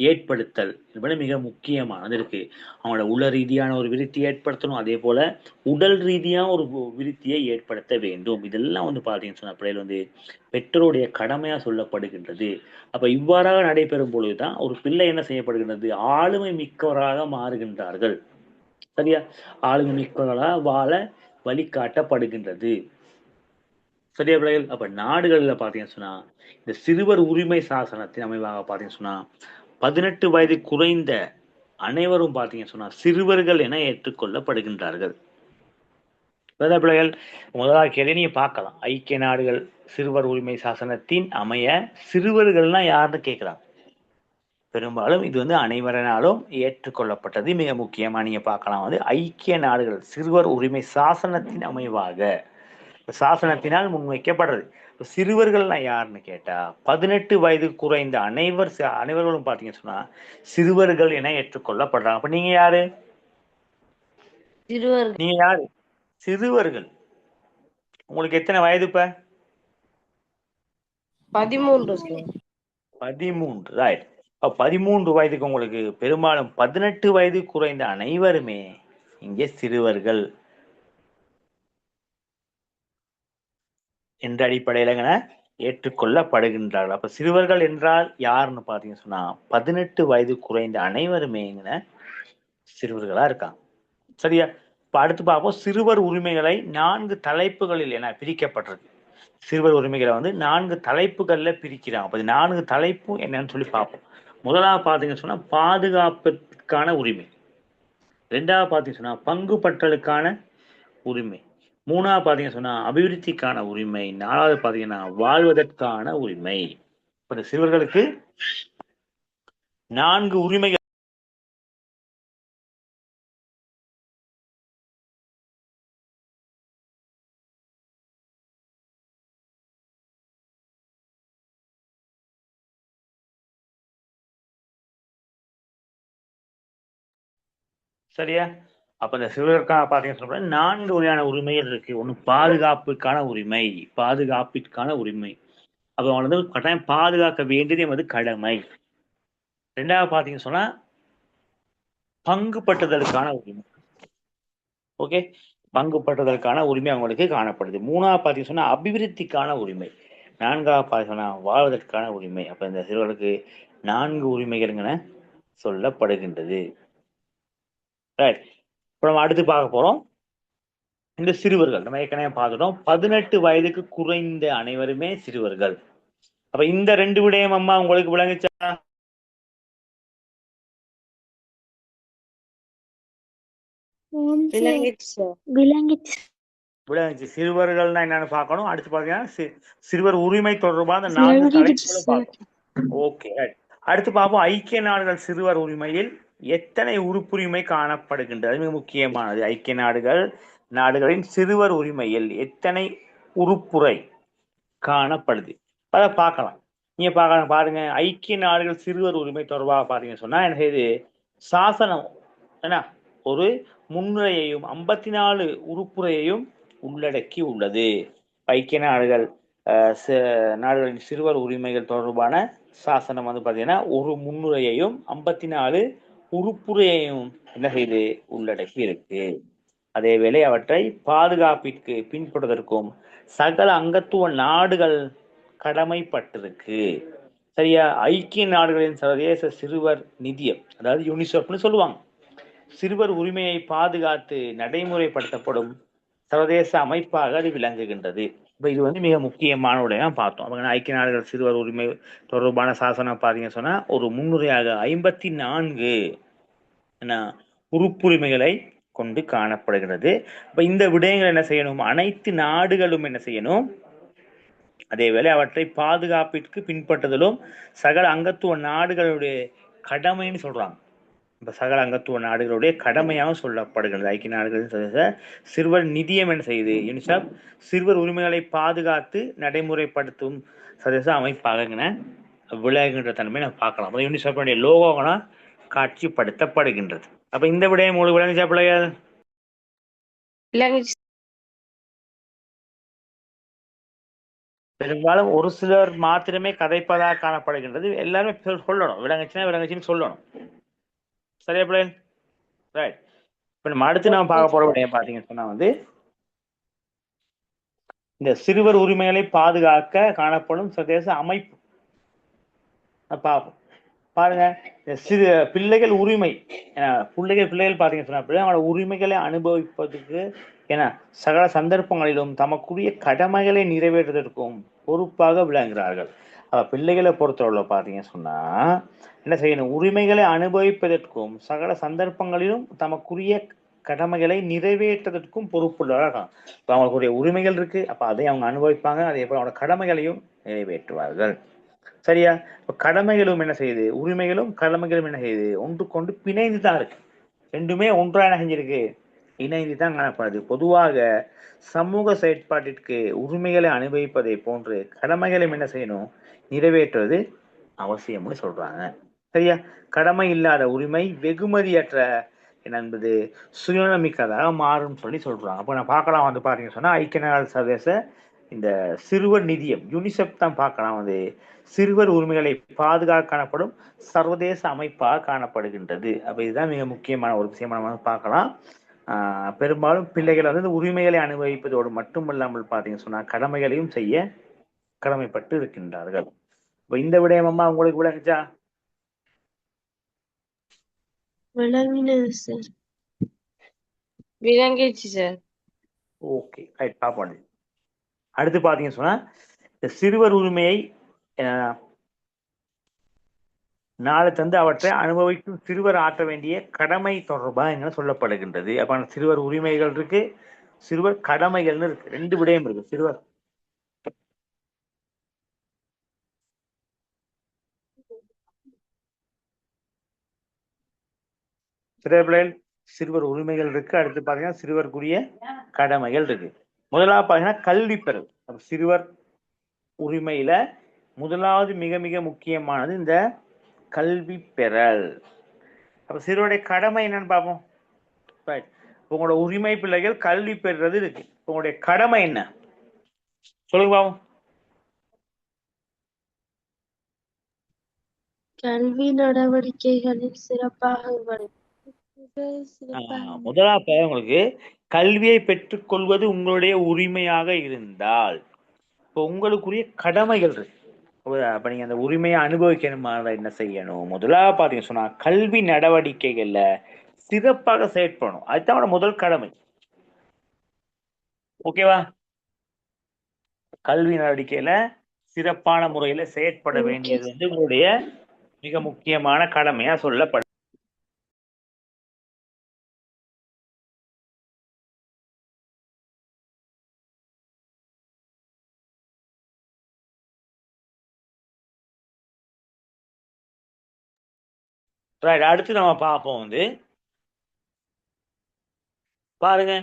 ஏற்படுத்தல் என்பது மிக முக்கியமானது இருக்கு. அவங்களோட உள ரீதியான ஒரு விருத்தி ஏற்படுத்தணும், அதே போல உடல் ரீதியான ஒரு விருத்தியை ஏற்படுத்த வேண்டும். இதெல்லாம் வந்து பாத்தீங்கன்னு சொன்ன பிள்ளைகள் வந்து பெற்றோருடைய கடமையா சொல்லப்படுகின்றது. அப்ப இவ்வாறாக நடைபெறும் பொழுதுதான் ஒரு பிள்ளை என்ன செய்யப்படுகின்றது, ஆளுமை மிக்கவராக மாறுகின்றார்கள். சரியா? ஆளுமை மிக்கவர்களாக வாழ வழிகாட்டப்படுகின்றது. சரியா பிள்ளைகள்? அப்ப நாடுகள்ல பாத்தீங்கன்னு சொன்னா இந்த சிறுவர் உரிமை சாசனத்தின் அமைவாக பாத்தீங்கன்னு சொன்னா 18 வயது குறைந்த அனைவரும் பார்த்தீங்க சொன்னா சிறுவர்கள் என ஏற்றுக்கொள்ளப்படுகின்றார்கள். பிள்ளைகள் முதலாவது கேள்வி நீங்க பார்க்கலாம். ஐக்கிய நாடுகள் சிறுவர் உரிமை சாசனத்தின் அமைய சிறுவர்கள்னா யாருன்னு கேட்கிறாங்க. பெரும்பாலும் இது அனைவராலும் ஏற்றுக்கொள்ளப்பட்டது. மிக முக்கியமா நீங்க பார்க்கலாம் ஐக்கிய நாடுகள் சிறுவர் உரிமை சாசனத்தின் அமைவாக சாசனத்தினால் முன்வைக்கப்படுறது. சிறுவர்கள்னா யாருன்னு கேட்டா 18 வயது குறைந்த அனைவர்களும் பாத்தீங்கன்னு சொன்னா சிறுவர்கள் என ஏற்றுக்கொள்ளப்படுறாங்க. அப்ப நீங்க யாரு? சிறுவர்கள். நீங்க யாரு? சிறுவர்கள். உங்களுக்கு எத்தனை வயது? இப்ப 13 சார். 13. ரைட். 13 வயதுக்கு உங்களுக்கு பெரும்பாலும் 18 வயது குறைந்த அனைவருமே இங்கே சிறுவர்கள் என்ற அடிப்படையில ஏற்றுக்கொள்ளப்படுகின்றார்கள். அப்ப சிறுவர்கள் என்றால் யாருன்னு பாத்தீங்கன்னு சொன்னா 18 வயது குறைந்த அனைவருமே சிறுவர்களா இருக்காங்க. சரியா? இப்ப அடுத்து பார்ப்போம். சிறுவர் உரிமைகளை 4 தலைப்புகளில் என பிரிக்கப்பட்டிருக்கு. சிறுவர் உரிமைகளை 4 தலைப்புகள்ல பிரிக்கிறாங்க. அப்ப 4 தலைப்பு என்னன்னு சொல்லி பார்ப்போம். முதலாவது பாத்தீங்கன்னு சொன்னா பாதுகாப்பிற்கான உரிமை. ரெண்டாவது பாத்தீங்கன்னு சொன்னா பங்கு பற்றலுக்கான உரிமை. மூணாவது பாத்தீங்கன்னு சொன்னா அபிவிருத்திக்கான உரிமை. நாலாவது பாத்தீங்கன்னா வாழ்வதற்கான உரிமை. இப்ப சிறுவர்களுக்கு 4 உரிமைகள். சரியா? அப்ப இந்த சிறுவருக்காக பாத்தீங்கன்னா 4 வகையான உரிமைகள் இருக்கு. ஒண்ணு பாதுகாப்புக்கான உரிமை. பாதுகாப்பிற்கான உரிமை. அப்ப அவங்களை கட்டாயம் பாதுகாக்க வேண்டியது கடமை. ரெண்டாவது பாத்தீங்கன்னு சொன்னா பங்கு பற்றுதலுக்கான உரிமை. ஓகே, பங்கு பற்றுதலுக்கான உரிமை அவங்களுக்கு காணப்படுது. மூணாவது பாத்தீங்கன்னு சொன்னா அபிவிருத்திக்கான உரிமை. நான்காவது பாத்தீங்கன்னா வாழ்வதற்கான உரிமை. அப்ப இந்த சிறுவர்களுக்கு 4 உரிமைகள் சொல்லப்படுகின்றது. ரைட். இப்ப நம்ம அடுத்து பார்க்க போறோம் இந்த சிறுவர்கள். நம்ம ஏற்கனவே பார்த்துட்டோம் 18 வயதுக்கு குறைந்த அனைவருமே சிறுவர்கள். அப்ப இந்த 2 விடயம் அம்மா உங்களுக்கு விளங்குச்சா? விளங்குச்சு. சிறுவர்கள்னா என்னன்னு பார்க்கணும். அடுத்து பாத்தீங்கன்னா சிறுவர் உரிமை தொடர்பான 4 தலைப்புகளை பார்க்கணும். ஓகே, அடுத்து பார்ப்போம் ஐக்கிய நாடுகள் சிறுவர் உரிமையில் எத்தனை உறுப்புரிமை காணப்படுகின்றது. மிக முக்கியமானது. ஐக்கிய நாடுகளின் சிறுவர் உரிமையில் எத்தனை உறுப்புரை காணப்படுது அதை பார்க்கலாம். நீங்க பாருங்க. ஐக்கிய நாடுகள் சிறுவர் உரிமை தொடர்பாக பாத்தீங்கன்னு சொன்னா என்ன செய்யுது? சாசனம் என்ன ஒரு முன்னுரையையும் 54 உறுப்புரையையும் உள்ளடக்கி உள்ளது. ஐக்கிய நாடுகளின் சிறுவர் உரிமைகள் தொடர்பான சாசனம் பாத்தீங்கன்னா ஒரு முன்னுரையையும் 54 உறுப்புரையையும் என்ன செய்து உள்ளடக்கி இருக்கு. அதேவேளை அவற்றை பாதுகாப்பிற்கு பின்பற்றுவதற்கும் சகல அங்கத்துவ நாடுகள் கடமைப்பட்டிருக்கு. சரியா? ஐக்கிய நாடுகளின் சர்வதேச சிறுவர் நிதியம், அதாவது யூனிசெஃப்னு சொல்லுவாங்க, சிறுவர் உரிமையை பாதுகாத்து நடைமுறைப்படுத்தப்படும் சர்வதேச அமைப்பாக அது விளங்குகின்றது. இப்ப இது மிக முக்கியமான உடைய பார்த்தோம். ஐக்கிய நாடுகள் சிறுவர் உரிமை தொடர்பான சாசனம் பாத்தீங்கன்னு சொன்னா ஒரு முன்னுரையாக 54 உறுப்புரிமைகளை கொண்டு காணப்படுகிறது. இப்ப இந்த விடயங்கள் என்ன செய்யணும்? அனைத்து நாடுகளும் என்ன செய்யணும்? அதேவேளை அவற்றை பாதுகாப்பிற்கு பின்பற்றுதலும் சகல அங்கத்துவ நாடுகளுடைய கடமைன்னு சொல்றாங்க. இப்ப சகல அங்கத்துவ நாடுகளுடைய கடமையாகவும் சொல்லப்படுகிறது. ஐக்கிய நாடுகளின் சிறுவர் நிதியம் என்ன செய்யுது? யூனிசெஃப் சிறுவர் உரிமைகளை பாதுகாத்து நடைமுறைப்படுத்தும் சர்வதேச அமைப்பாக விளையாடுகின்ற தன்மை நம்ம பார்க்கலாம். யூனிசெஃப் லோகோனா காட்சிப்படுத்தப்படுகின்றது. அப்ப இந்த விடயம் உங்களுக்கு விளங்குச்சா பிள்ளைகள்? பெரும்பாலும் ஒரு சிலர் மாத்திரமே கதைப்பதாக காணப்படுகின்றது. எல்லாருமே சொல்லணும். விளங்குச்சுன்னு சொல்லணும். சரியா பிள்ளைகள்? ரைட். இப்ப நம்ம அடுத்து நம்ம பார்க்க போற விடயம் பாத்தீங்கன்னு சொன்னா இந்த சிறுவர் உரிமைகளை பாதுகாக்க காணப்படும் சர்வதேச அமைப்பு பார்ப்போம். பாருங்க, சிறு பிள்ளைகள் உரிமை பிள்ளைகள் பாத்தீங்கன்னு சொன்னா அவங்களோட உரிமைகளை அனுபவிப்பதற்கு சகல சந்தர்ப்பங்களிலும் தமக்குரிய கடமைகளை நிறைவேற்றுவதற்கும் பொறுப்பாக விளங்குகிறார்கள். பிள்ளைகளை பொறுத்தவரை பாத்தீங்கன்னு சொன்னா என்ன செய்யணும், உரிமைகளை அனுபவிப்பதற்கும் சகல சந்தர்ப்பங்களிலும் தமக்குரிய கடமைகளை நிறைவேற்றுவதற்கும் பொறுப்புள்ளவர்கள். இப்போ அவங்களுக்குரிய உரிமைகள் இருக்கு, அப்ப அதை அவங்க அனுபவிப்பாங்க, அதே போல அவங்களோட கடமைகளையும் நிறைவேற்றுவார்கள். சரியா? இப்ப கடமைகளும் என்ன செய்யுது, உரிமைகளும் கடமைகளும் என்ன செய்யுது, ஒன்றுக்கொண்டு பிணைந்து தான் இருக்கு. ரெண்டுமே ஒன்றா என்ன செஞ்சிருக்கு, இணைந்து தான் காணப்படுது. பொதுவாக சமூக செயற்பாட்டிற்கு உரிமைகளை அனுபவிப்பதை போன்று கடமைகளும் என்ன செய்யணும், நிறைவேற்றுவது அவசியம்னு சொல்றாங்க. சரியா? கடமை இல்லாத உரிமை வெகுமதியற்ற என்பது சுயநலமிக்கதாக மாறும் சொல்லி சொல்றாங்க. அப்போ நான் பார்க்கலாம் வந்து பாத்தீங்கன்னு சொன்னா ஐக்கிய நாடுகள் சர்வதேச இந்த சிறுவர் நிதியம் யூனிசெஃப் தான் பார்க்கலாம் வந்து சிறுவர் உரிமைகளை பாதுகாக்க காணப்படும் சர்வதேச அமைப்பாக காணப்படுகின்றது. அப்ப இதுதான் மிக முக்கியமான ஒரு விஷயமா நம்ம பார்க்கலாம். பெரும்பாலும் பிள்ளைகள் வந்து உரிமைகளை அனுபவிப்பதோடு மட்டுமல்லாமல் பார்த்தீங்கன்னு சொன்னா கடமைகளையும் செய்ய கடமைப்பட்டு இருக்கின்றார்கள். இப்ப இந்த விடயமா உங்களுக்கு விளங்குச்சா? விளங்கினது சார். விளங்கிடுச்சு சார். Okay, right. பாப்போம். அடுத்து பாத்தீங்கன்னு சொன்னா இந்த சிறுவர் உரிமையை நாளை தந்து அவற்றை அனுபவிக்கும் சிறுவர் ஆற்ற வேண்டிய கடமை தொடர்பாக என்ன சொல்லப்படுகின்றது. அப்ப சிறுவர் உரிமைகள் இருக்கு, சிறுவர் கடமைகள்னு இருக்கு, ரெண்டு விடயம் இருக்கு. சிறுவர் சிறுவர் உரிமைகள் இருக்கு, அடுத்து பாத்தீங்கன்னா சிறுவருக்குரிய கடமைகள் இருக்கு. முதலாவது பாத்தீங்கன்னா கல்வி பெறல். சிறுவர் உரிமையில முதலாவது மிக மிக முக்கியமானது இந்த கல்வி பெறல். அப்ப சிறுவருடைய கடமை என்னன்னு பார்ப்போம். உங்களோட உரிமை பிள்ளைகள் கல்வி பெறுறது இருக்கு, உங்களுடைய கடமை என்ன சொல்லுங்க பாப்போம். கல்வி நடவடிக்கைகளில் சிறப்பாக முதலாவது உங்களுக்கு கல்வியை பெற்றுக் கொள்வது உங்களுடைய உரிமையாக இருந்தால் இப்போ உங்களுக்குரிய கடமைகள் இருக்கு. அப்ப நீங்க அந்த உரிமையை அனுபவிக்கணுமா என்ன செய்யணும், முதலாக பாத்தீங்க சொன்னா கல்வி நடவடிக்கைகள்ல சிறப்பாக செயற்படணும். அதுதான் முதல் கடமை. ஓகேவா? கல்வி நடவடிக்கையில சிறப்பான முறையில செயற்பட வேண்டியது வந்து உங்களுடைய மிக முக்கியமான கடமையா சொல்லப்படும். அடுத்து நம்ம பார்ப்போம் வந்து பாருங்க,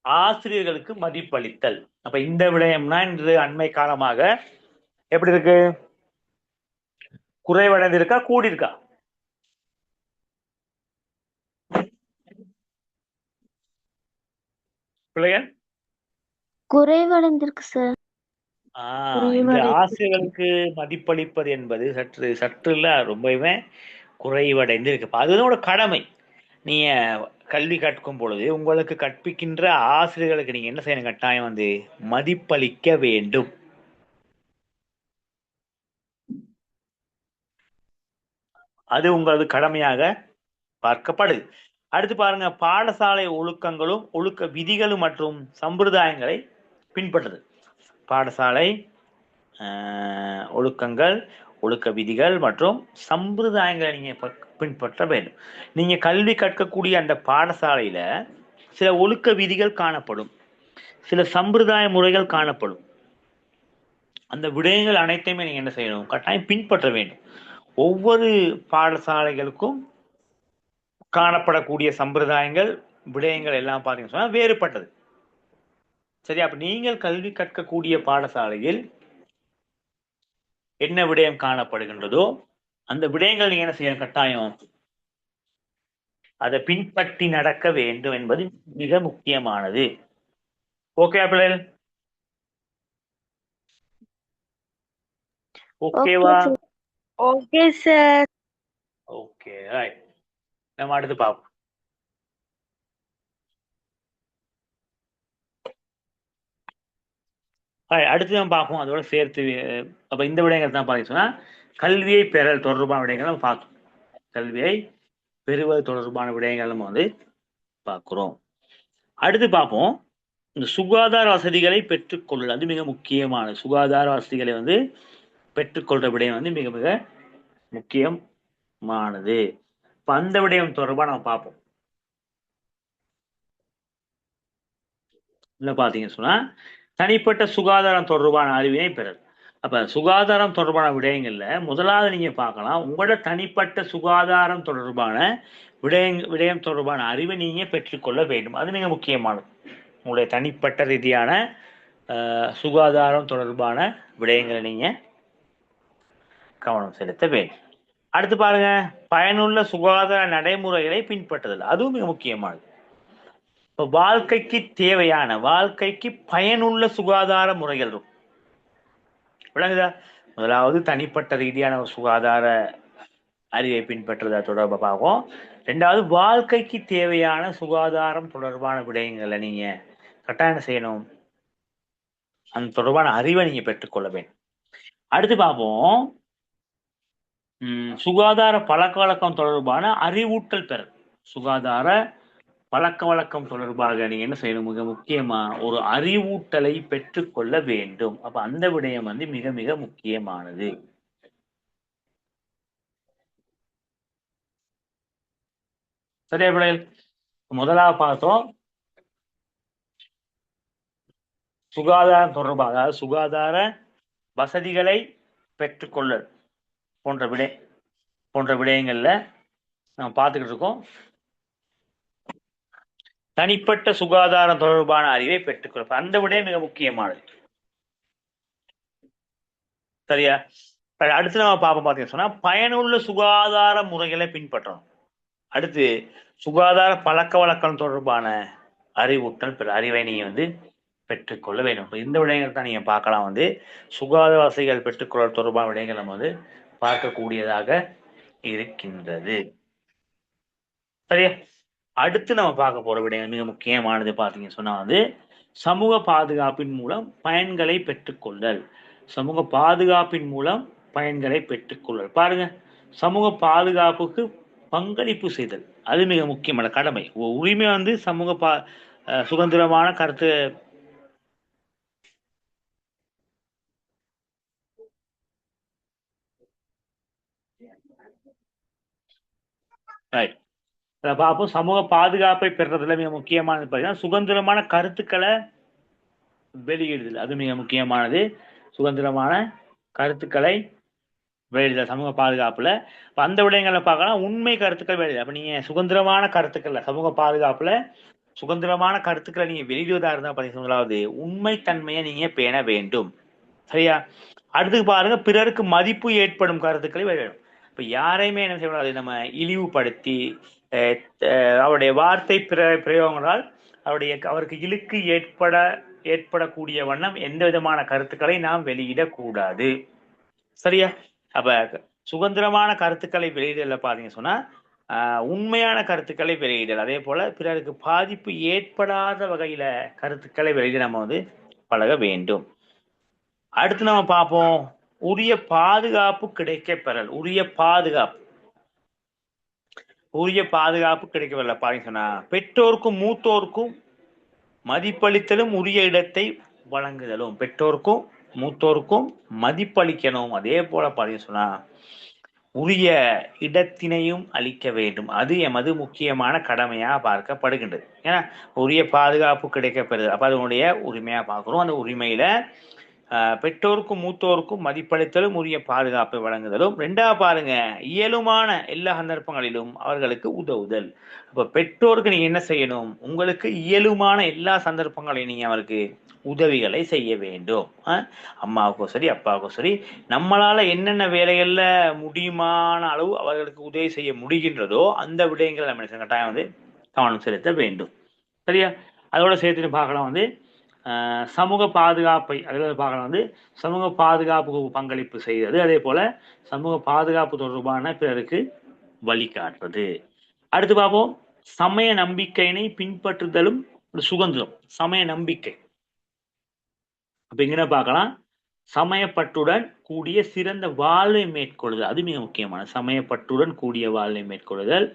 ஆசிரியர்களுக்கு மதிப்பளித்தல். அப்ப இந்த விடயம்னா இன்று அண்மை காலமாக எப்படி இருக்கு, குறைவடைந்திருக்கா கூடியிருக்கா? பிள்ளைகள் குறைவடைந்திருக்கு சார். இந்த ஆசிரியர்களுக்கு மதிப்பளிப்பது என்பது சற்று இல்ல ரொம்பவே குறைவடைந்து இருக்கு. அதுதான் கடமை. நீங்க கல்வி கற்கும் பொழுது உங்களுக்கு கற்பிக்கின்ற ஆசிரியர்களுக்கு நீங்க என்ன செய்யணும், கட்டாயம் வந்து மதிப்பளிக்க வேண்டும். அது உங்களது கடமையாக பார்க்கப்படுது. அடுத்து பாருங்க, பாடசாலை ஒழுக்கங்களும் ஒழுக்க விதிகளும் மற்றும் சம்பிரதாயங்களை பின்பற்றுது. பாடசாலை ஒழுக்கங்கள், ஒழுக்க விதிகள் மற்றும் சம்பிரதாயங்களை நீங்க பின்பற்ற வேண்டும். நீங்க கல்வி கற்கக்கூடிய அந்த பாடசாலையில சில ஒழுக்க விதிகள் காணப்படும், சில சம்பிரதாய முறைகள் காணப்படும். அந்த விடயங்கள் அனைத்தையுமே நீங்க என்ன செய்யணும், கட்டாயம் பின்பற்ற வேண்டும். ஒவ்வொரு பாடசாலைகளுக்கும் காணப்படக்கூடிய சம்பிரதாயங்கள் விடயங்கள் எல்லாம் பார்த்தீங்கன்னு சொன்னா வேறுபட்டது. சரி, அப்ப நீங்கள் கல்வி கற்கக்கூடிய பாடசாலையில் என்ன விடயம் காணப்படுகின்றதோ அந்த விடயங்கள் நீங்க என்ன செய்யணும், கட்டாயம் அதை பின்பற்றி நடக்க வேண்டும் என்பது மிக முக்கியமானது. ஓகே பிள்ளைகள்? ஓகேவா? Okay sir. Okay, right. நம்ம அடுத்து பார்ப்போம். அடுத்து நம்ம பார்ப்போம் அதோட சேர்த்து. அப்ப இந்த விடயங்கள் தான் பார்த்தீங்கன்னா கல்வியை பெறல் தொடர்பான விடயங்கள் நம்ம பார்த்தோம். கல்வியை பெறுவது தொடர்பான விடயங்கள் நம்ம வந்து பார்க்கிறோம். அடுத்து பார்ப்போம், இந்த சுகாதார வசதிகளை பெற்றுக்கொள்ளுதல். அது மிக முக்கியமான சுகாதார வசதிகளை வந்து பெற்றுக்கொள்ற விடயம் வந்து மிக மிக முக்கியமானது. இப்ப அந்த விடயம் தொடர்பா நம்ம பார்ப்போம். இல்ல பாத்தீங்கன்னு சொன்னா தனிப்பட்ட சுகாதாரம் தொடர்பான அறிவினை பெறல். அப்ப சுகாதாரம் தொடர்பான விடயங்கள்ல முதலாவது நீங்க பார்க்கலாம், உங்களோட தனிப்பட்ட சுகாதாரம் தொடர்பான விடயம் தொடர்பான அறிவை நீங்க பெற்றுக்கொள்ள வேண்டும். அது மிக முக்கியமானது. உங்களுடைய தனிப்பட்ட ரீதியான சுகாதாரம் தொடர்பான விடயங்களை நீங்க கவனம் செலுத்த வேண்டும். அடுத்து பாருங்க, பயனுள்ள சுகாதார நடைமுறைகளை பின்பற்றுதல். அதுவும் மிக முக்கியமானது. இப்போ வாழ்க்கைக்கு தேவையான, வாழ்க்கைக்கு பயனுள்ள சுகாதார முறைகள் இருக்கும். விளங்குதா? முதலாவது தனிப்பட்ட ரீதியான ஒரு சுகாதார அறிவை பின்பற்றுதல் தொடர்பாக பார்ப்போம். ரெண்டாவது வாழ்க்கைக்கு தேவையான சுகாதாரம் தொடர்பான விடயங்களை நீங்க கட்டாயம் செய்யணும். அந்த தொடர்பான அறிவை நீங்க பெற்றுக்கொள்ள வேண்டும். அடுத்து பார்ப்போம், சுகாதார பழக்க வழக்கம் தொடர்பான அறிவூட்டல் பெறல். சுகாதார பழக்க வழக்கம் தொடர்பாக நீங்க என்ன செய்யணும்? மிக முக்கியமா ஒரு அறிவூட்டலை பெற்றுக்கொள்ள வேண்டும். அப்ப அந்த விடயம் வந்து மிக மிக முக்கியமானது. சரியா பிள்ளைகள்? முதலாவது பார்த்தோம் சுகாதாரம் தொடர்பாக, அதாவது சுகாதார வசதிகளை பெற்றுக்கொள்ளல் போன்ற விடயங்கள்ல நம்ம பார்த்துக்கிட்டு இருக்கோம். தனிப்பட்ட சுகாதாரம் தொடர்பான அறிவை பெற்றுக்கொள்ள அந்த விடயம் மிக முக்கியமானது. சரியா? அடுத்து நம்ம பார்ப்போம். பார்த்தீங்கன்னு சொன்னா பயனுள்ள சுகாதார முறைகளை பின்பற்றணும். அடுத்து சுகாதார பழக்க வழக்கம் தொடர்பான அறிவூட்டல் அறிவை நீங்க வந்து பெற்றுக்கொள்ள வேண்டும். இந்த விடயங்கள் தான் நீங்க பார்க்கலாம். வந்து சுகாதார வசதிகள் பெற்றுக்கொள்ள தொடர்பான விடயங்கள் நம்ம வந்து பார்க்கக்கூடியதாக இருக்கின்றது. சரியா? அடுத்து நம்ம பார்க்க போற விடயங்கள் மிக முக்கியமானது. பார்த்தீங்கன்னு சொன்னா வந்து சமூக பாதுகாப்பின் மூலம் பயன்களை பெற்றுக்கொள்ளல். சமூக பாதுகாப்பின் மூலம் பயன்களை பெற்றுக்கொள்ளல். பாருங்க, சமூக பாதுகாப்புக்கு பங்களிப்பு செய்தல் அது மிக முக்கியமான கடமை. உரிமை வந்து சமூக சுதந்திரமான கருத்து பார்ப்போம். சமூக பாதுகாப்பை பெறுறதுல மிக முக்கியமானது பார்த்தீங்கன்னா சுதந்திரமான கருத்துக்களை வெளியிடுதல். அது மிக முக்கியமானது. சுதந்திரமான கருத்துக்களை வெளியிடுதல் சமூக பாதுகாப்புல. அந்த விடயங்களை பார்க்கலாம். உண்மை கருத்துக்கள் வெளியிடுதல். அப்ப நீங்க சுதந்திரமான கருத்துக்கள் சமூக பாதுகாப்புல சுதந்திரமான கருத்துக்களை நீங்க வெளியிடுவதா இருந்தா பார்த்தீங்கன்னா முதலாவது உண்மை தன்மையை நீங்க பேண வேண்டும். சரியா? அடுத்து பாருங்க, பிறருக்கு மதிப்பு ஏற்படும் கருத்துக்களை வெளியிடும். இப்ப யாரையுமே என்ன செய்யக்கூடாது, நம்ம இழிவுபடுத்தி அவருடைய வார்த்தை பிரயோகங்களால் அவருக்கு இழுக்கு ஏற்படக்கூடிய வண்ணம் எந்த விதமான கருத்துக்களை நாம் வெளியிடக்கூடாது. சரியா? அப்ப சுதந்திரமான கருத்துக்களை வெளியிடல பாத்தீங்க சொன்னா உண்மையான கருத்துக்களை வெளியிடல். அதே போல பிறருக்கு பாதிப்பு ஏற்படாத வகையில கருத்துக்களை வெளியிட நம்ம வந்து பழக வேண்டும். அடுத்து நம்ம பார்ப்போம், உரிய பாதுகாப்பு கிடைக்க பெறல். உரிய பாதுகாப்பு கிடைக்கவில்லை பாருங்க சொன்னா பெற்றோருக்கும் மூத்தோருக்கும் மதிப்பளித்தலும் உரிய இடத்தை வழங்குதலும். பெற்றோருக்கும் மூத்தோருக்கும் மதிப்பளிக்கணும். அதே போல பாருங்க சொன்னா உரிய இடத்தினையும் அளிக்க வேண்டும். அது எமது முக்கியமான கடமையா பார்க்கப்படுகின்றது. ஏன்னா உரிய பாதுகாப்பு கிடைக்கப்பெறுது. அப்ப அதனுடைய உரிமையா பார்க்கிறோம். அந்த உரிமையில பெற்றோருக்கும் மூத்தோருக்கும் மதிப்பளித்தலும் உரிய பாதுகாப்பை வழங்குதலும். ரெண்டாவது பாருங்க, இயலுமான எல்லா சந்தர்ப்பங்களிலும் அவர்களுக்கு உதவுதல். அப்ப பெற்றோருக்கு நீங்க என்ன செய்யணும்? உங்களுக்கு இயலுமான எல்லா சந்தர்ப்பங்களையும் நீங்க அவருக்கு உதவிகளை செய்ய வேண்டும். அம்மாவுக்கும் சரி அப்பாவுக்கும் சரி நம்மளால என்னென்ன வேலைகள்ல முடியுமான அளவு அவர்களுக்கு உதவி செய்ய முடிகின்றதோ அந்த விடயங்களை நம்ம கட்டாயம் வந்து கவனம் செலுத்த வேண்டும். சரியா? அதோட சேர்த்துட்டு பார்க்கலாம் வந்து சமூக பாதுகாப்பை அதில் பார்க்கலாம் வந்து சமூக பாதுகாப்புக்கு பங்களிப்பு செய்வது. அதே போல சமூக பாதுகாப்பு தொடர்பான பிறருக்கு வழிகாட்டுறது. அடுத்து பார்ப்போம், சமய நம்பிக்கையினை பின்பற்றுதலும் சுதந்திரம். சமய நம்பிக்கை அப்ப இங்க பார்க்கலாம், சமயப்பட்டுடன் கூடிய சிறந்த வாழ்வை மேற்கொள்ளுதல். அது மிக முக்கியமான சமயப்பட்டுடன் கூடிய வாழ்வை மேற்கொள்ளுதல்.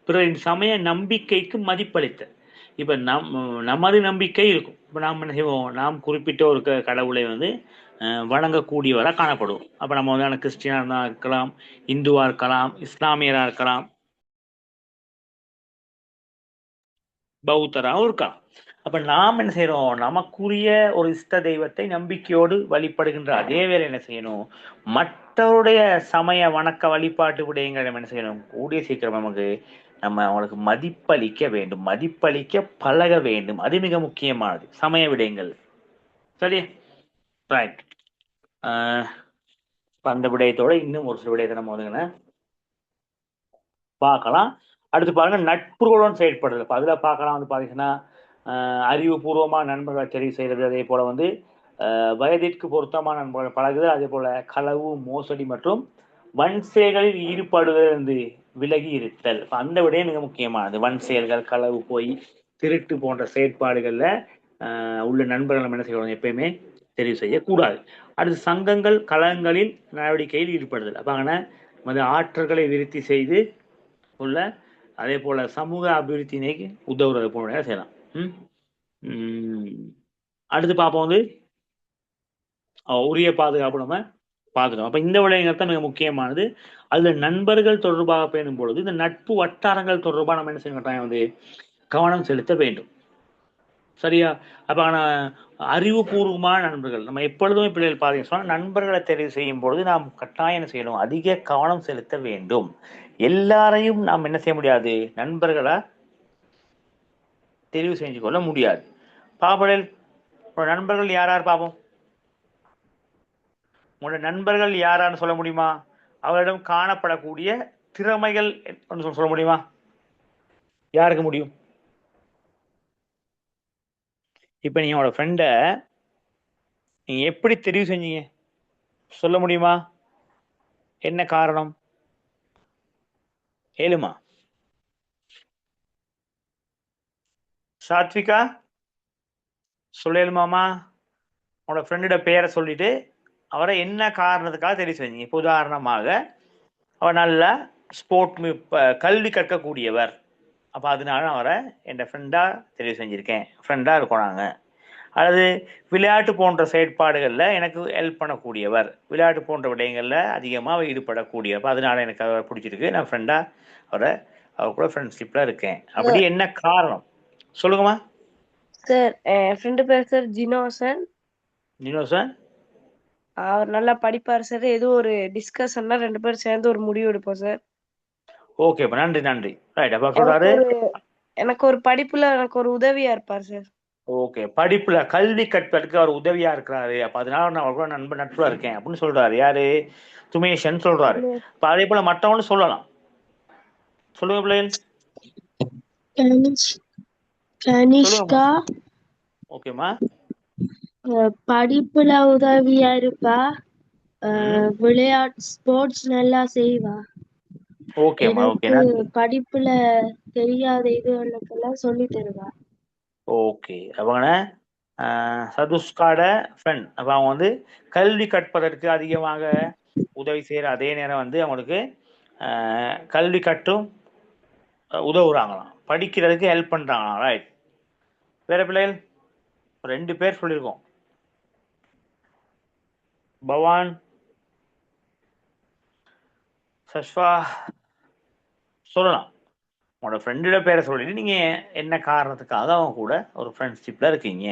பிறகு சமய நம்பிக்கைக்கு மதிப்பளித்தல். இப்ப நமது நம்பிக்கை இருக்கும். இப்ப நாம் என்ன செய்வோம்? நாம் குறிப்பிட்ட ஒரு கடவுளை வந்து வணங்கக்கூடியவராக காணப்படும். அப்போ நம்ம வந்து கிறிஸ்டியனாக இருக்கலாம், இந்துவாக இருக்கலாம், இஸ்லாமியராக இருக்கலாம், பௌத்தராகவும் இருக்கலாம். அப்ப நாம் என்ன செய்யறோம், நமக்குரிய ஒரு இஷ்ட தெய்வத்தை நம்பிக்கையோடு வழிபடுகின்ற அதே வேளை என்ன செய்யணும், மற்றவருடைய சமய வணக்க வழிபாட்டு விடயங்களை என்ன செய்யணும், கூடிய சீக்கிரம் நமக்கு நம்ம அவங்களுக்கு மதிப்பளிக்க வேண்டும், மதிப்பளிக்க பழக வேண்டும். அது மிக முக்கியமானது சமய விடயங்கள். சரி, ரைட். அந்த விடயத்தோட இன்னும் ஒரு சில விடயத்தை நம்ம வந்து பார்க்கலாம். அடுத்து பாருங்க, நட்புகளுடன் செயற்படுறது. இப்போ அதில் பார்க்கலாம் வந்து பார்த்தீங்கன்னா, அறிவுபூர்வமாக நண்பர்களை தெரிவு செய்கிறது, அதே போல் வந்து வயதிற்கு பொருத்தமான நண்பர்கள் பழகுதல், அதே போல் களவு, மோசடி மற்றும் வன் செயல்களில் ஈடுபடுதல் வந்து விலகி இருத்தல். இப்போ அந்த விடயம் மிக முக்கியமானது. வன் செயல்கள், களவு, போய் திருட்டு போன்ற செயற்பாடுகளில் உள்ள நண்பர்கள் நம்ம என்ன செய்யணும், எப்பயுமே தெரிவு செய்யக்கூடாது. அடுத்து சங்கங்கள், களங்களில் நடவடிக்கையில் ஈடுபடுதல். அப்போ அங்கே ஆற்றல்களை விருத்தி செய்து உள்ள, அதே போல சமூக அபிவிருத்தினை உதவுறது போல செய்யலாம். அடுத்து பார்ப்போம் வந்து உரிய பாதுகாப்பு நம்ம பார்த்துக்கணும். அப்ப இந்த விடயங்கள் தான் மிக முக்கியமானது. அதுல நண்பர்கள் தொடர்பாக பேணும் பொழுது இந்த நட்பு வட்டாரங்கள் தொடர்பாக நம்ம என்ன செய்யணும், வந்து கவனம் செலுத்த வேண்டும். சரியா? அப்ப அறிவுபூர்வமான நண்பர்கள் நம்ம எப்பொழுதுமே பிள்ளைகள் பார்த்தீங்கன்னு சொன்னா, நண்பர்களை தெரிவு செய்யும் பொழுது நாம் கட்டாயம் என்ன செய்யணும், அதிக கவனம் செலுத்த வேண்டும். எல்லாரையும் நாம் என்ன செய்ய முடியாது, நண்பர்களை தெரிவு செஞ்சு கொள்ள முடியாது. பாப்படில் நண்பர்கள் யார் யார் பார்ப்போம். உங்களோட நண்பர்கள் யாரான்னு சொல்ல முடியுமா? அவரிடம் காணப்படக்கூடிய திறமைகள் சொல்ல முடியுமா? யாருக்கு முடியும்? இப்ப நீங்க உங்களோட ஃப்ரெண்டை நீங்க எப்படி தெரிவு செஞ்சீங்க சொல்ல முடியுமா? என்ன காரணம்? ஏழுமா? சாத்விகா சொல்லேலுமாமா? உங்களோட ஃப்ரெண்டோட பேரை சொல்லிட்டு அவரை என்ன காரணத்துக்காக தெரிவு செஞ்சீங்க? இப்போ உதாரணமாக அவர் நல்ல கல்வி கற்கக்கூடியவர், அப்போ அதனால அவரை என் ஃப்ரெண்டாக தெரிவு செஞ்சுருக்கேன், ஃப்ரெண்டாக இருக்கோம் நாங்கள். அல்லது விளையாட்டு போன்ற செயற்பாடுகளில் எனக்கு ஹெல்ப் பண்ணக்கூடியவர், விளையாட்டு போன்ற விடயங்களில் அதிகமாக ஈடுபடக்கூடியவர், அப்போ அதனால எனக்கு அவரை பிடிச்சிருக்கு, நான் ஃப்ரெண்டாக அவர் கூட ஃப்ரெண்ட்ஷிப்பில் இருக்கேன். அப்படி என்ன காரணம் சொல்லுங்கம்மா. சார் என் ஃப்ரெண்டு பேர் சார் ஜினோசன். ஜினோசன் அவர் நல்லா படிப்பார் சார். ஏதோ ஒரு டிஸ்கஷன்னா 2 பேரும் சேர்ந்து ஒரு முடிவு எடுப்போம் சார். ஓகே, நன்றி நன்றி. ரைட். அப்ப சொல்றாரு எனக்கு ஒரு படிப்புல எனக்கு ஒரு உதவியா இருப்பார் சார். ஓகே, படிப்புல கல்வி கற்பதற்கு அவர் உதவியா இருக்கிறாரு, அப்ப அதனால நான் அவர் கூட நட்புல இருக்கேன் அப்படின்னு சொல்றாரு. யாரு? துமேஷன் சொல்றாரு. இப்ப அதே போல மற்றவங்களும் சொல்லலாம். சொல்லுங்க பிள்ளைகள். கனிஷ்கா ஓகேமா, படிப்புல உதவியா இருப்பா, விளையாட்டு ஸ்போர்ட்ஸ் நல்லா செய்வா. ஓகேமா, ஓகே. படிப்புல தெரியாத இதுகளுக்கெல்லாம் சொல்லி தருவா. ஓகே, அவங்க சதுஷ்காட ஃப்ரெண்ட். அப்ப அவங்க வந்து கல்வி கற்பதற்கு அதிகமாக உதவி செய்யற அதே நேரம் வந்து அவங்களுக்கு கல்வி கற்றும் உதவுறாங்களாம், படிக்கிறதுக்கு ஹெல்ப் பண்றாங்களாம். ரைட். வேற பிள்ளைகள் 2 பேர் சொல்லியிருக்கோம். பவான், சஷ்வா சொல்லலாம். உங்களோட ஃப்ரெண்டோட பேரை சொல்லிட்டு நீங்க என்ன காரணத்துக்காக அவங்க கூட ஒரு ஃப்ரெண்ட்ஷிப்ல இருக்கீங்க,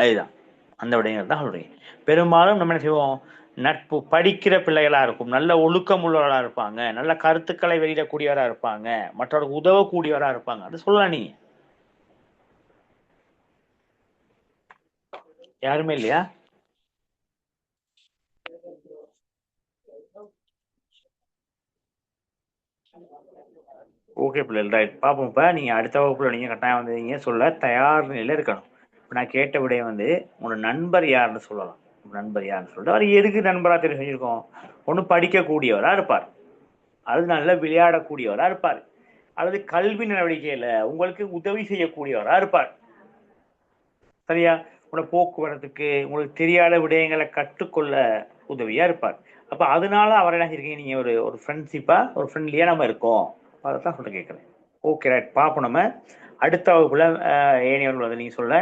அதுதான் அந்த விடயங்கள் தான் சொல்றீங்க. பெரும்பாலும் நம்ம என்ன செய்வோம், நட்பு படிக்கிற பிள்ளைகளா இருக்கும், நல்ல ஒழுக்கம் உள்ளவர்களா இருப்பாங்க, நல்ல கருத்துக்களை வெளியிடக்கூடியவரா இருப்பாங்க, மற்றவர்களுக்கு உதவக்கூடியவரா இருப்பாங்க, அது சொல்லலாம். நீங்க யாருமே இல்லையா? ஓகே பிள்ளைகள், ரைட். பார்ப்போம். இப்போ நீங்கள் அடுத்த வகுப்புல நீங்கள் கட்டாயம் வந்து நீங்கள் சொல்ல தயார் நிலையில் இருக்கணும். இப்போ நான் கேட்ட விடைய வந்து உங்களோட நண்பர் யாருன்னு சொல்லலாம். நண்பர் யாருன்னு சொல்லிட்டு அவர் எதுக்கு நண்பராக தெரிஞ்சு செஞ்சுருக்கோம், ஒன்று படிக்கக்கூடியவராக இருப்பார், அல்லது நல்லா விளையாடக்கூடியவராக இருப்பார், அல்லது கல்வி நடவடிக்கையில் உங்களுக்கு உதவி செய்யக்கூடியவராக இருப்பார். சரியா? உங்களோட போக்குவரத்துக்கு உங்களுக்கு தெரியாத விடயங்களை கற்றுக்கொள்ள உதவியாக இருப்பார். அப்போ அதனால அவரை என்ன செஞ்சிருக்கீங்க, நீங்கள் ஒரு ஃப்ரெண்ட்ஷிப்பாக ஒரு ஃப்ரெண்ட்லியாக நம்ம இருக்கோம், அதை தான் சொல்லிட்டு கேட்குறேன். Okay, right. பார்ப்போம். நம்ம அடுத்த வகுப்புல ஏனையவர்கள் வந்து நீங்கள் சொல்ல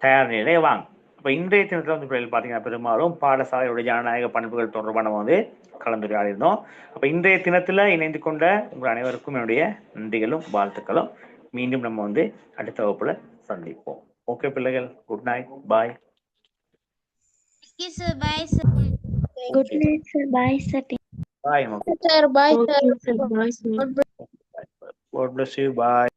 தயார் நிலையை வாங்க. அப்ப இன்றைய தினத்துல வந்து பிள்ளைகள் பாத்தீங்கன்னா பெரும்பாலும் பாடசாலையுடைய ஜனநாயக பண்புகள் தொடர்பான வந்து கலந்துரையாடினோம். அப்ப இன்றைய தினத்துல இணைந்து கொண்ட உங்கள் அனைவருக்கும் என்னுடைய நன்றிகளும் வாழ்த்துக்களும். மீண்டும் நம்ம வந்து அடுத்த வகுப்புல சந்திப்போம். ஓகே பிள்ளைகள், good night, bye. Good night, sir. Bye, sir. Bye. Sir, bye, sir. God bless you. Bye.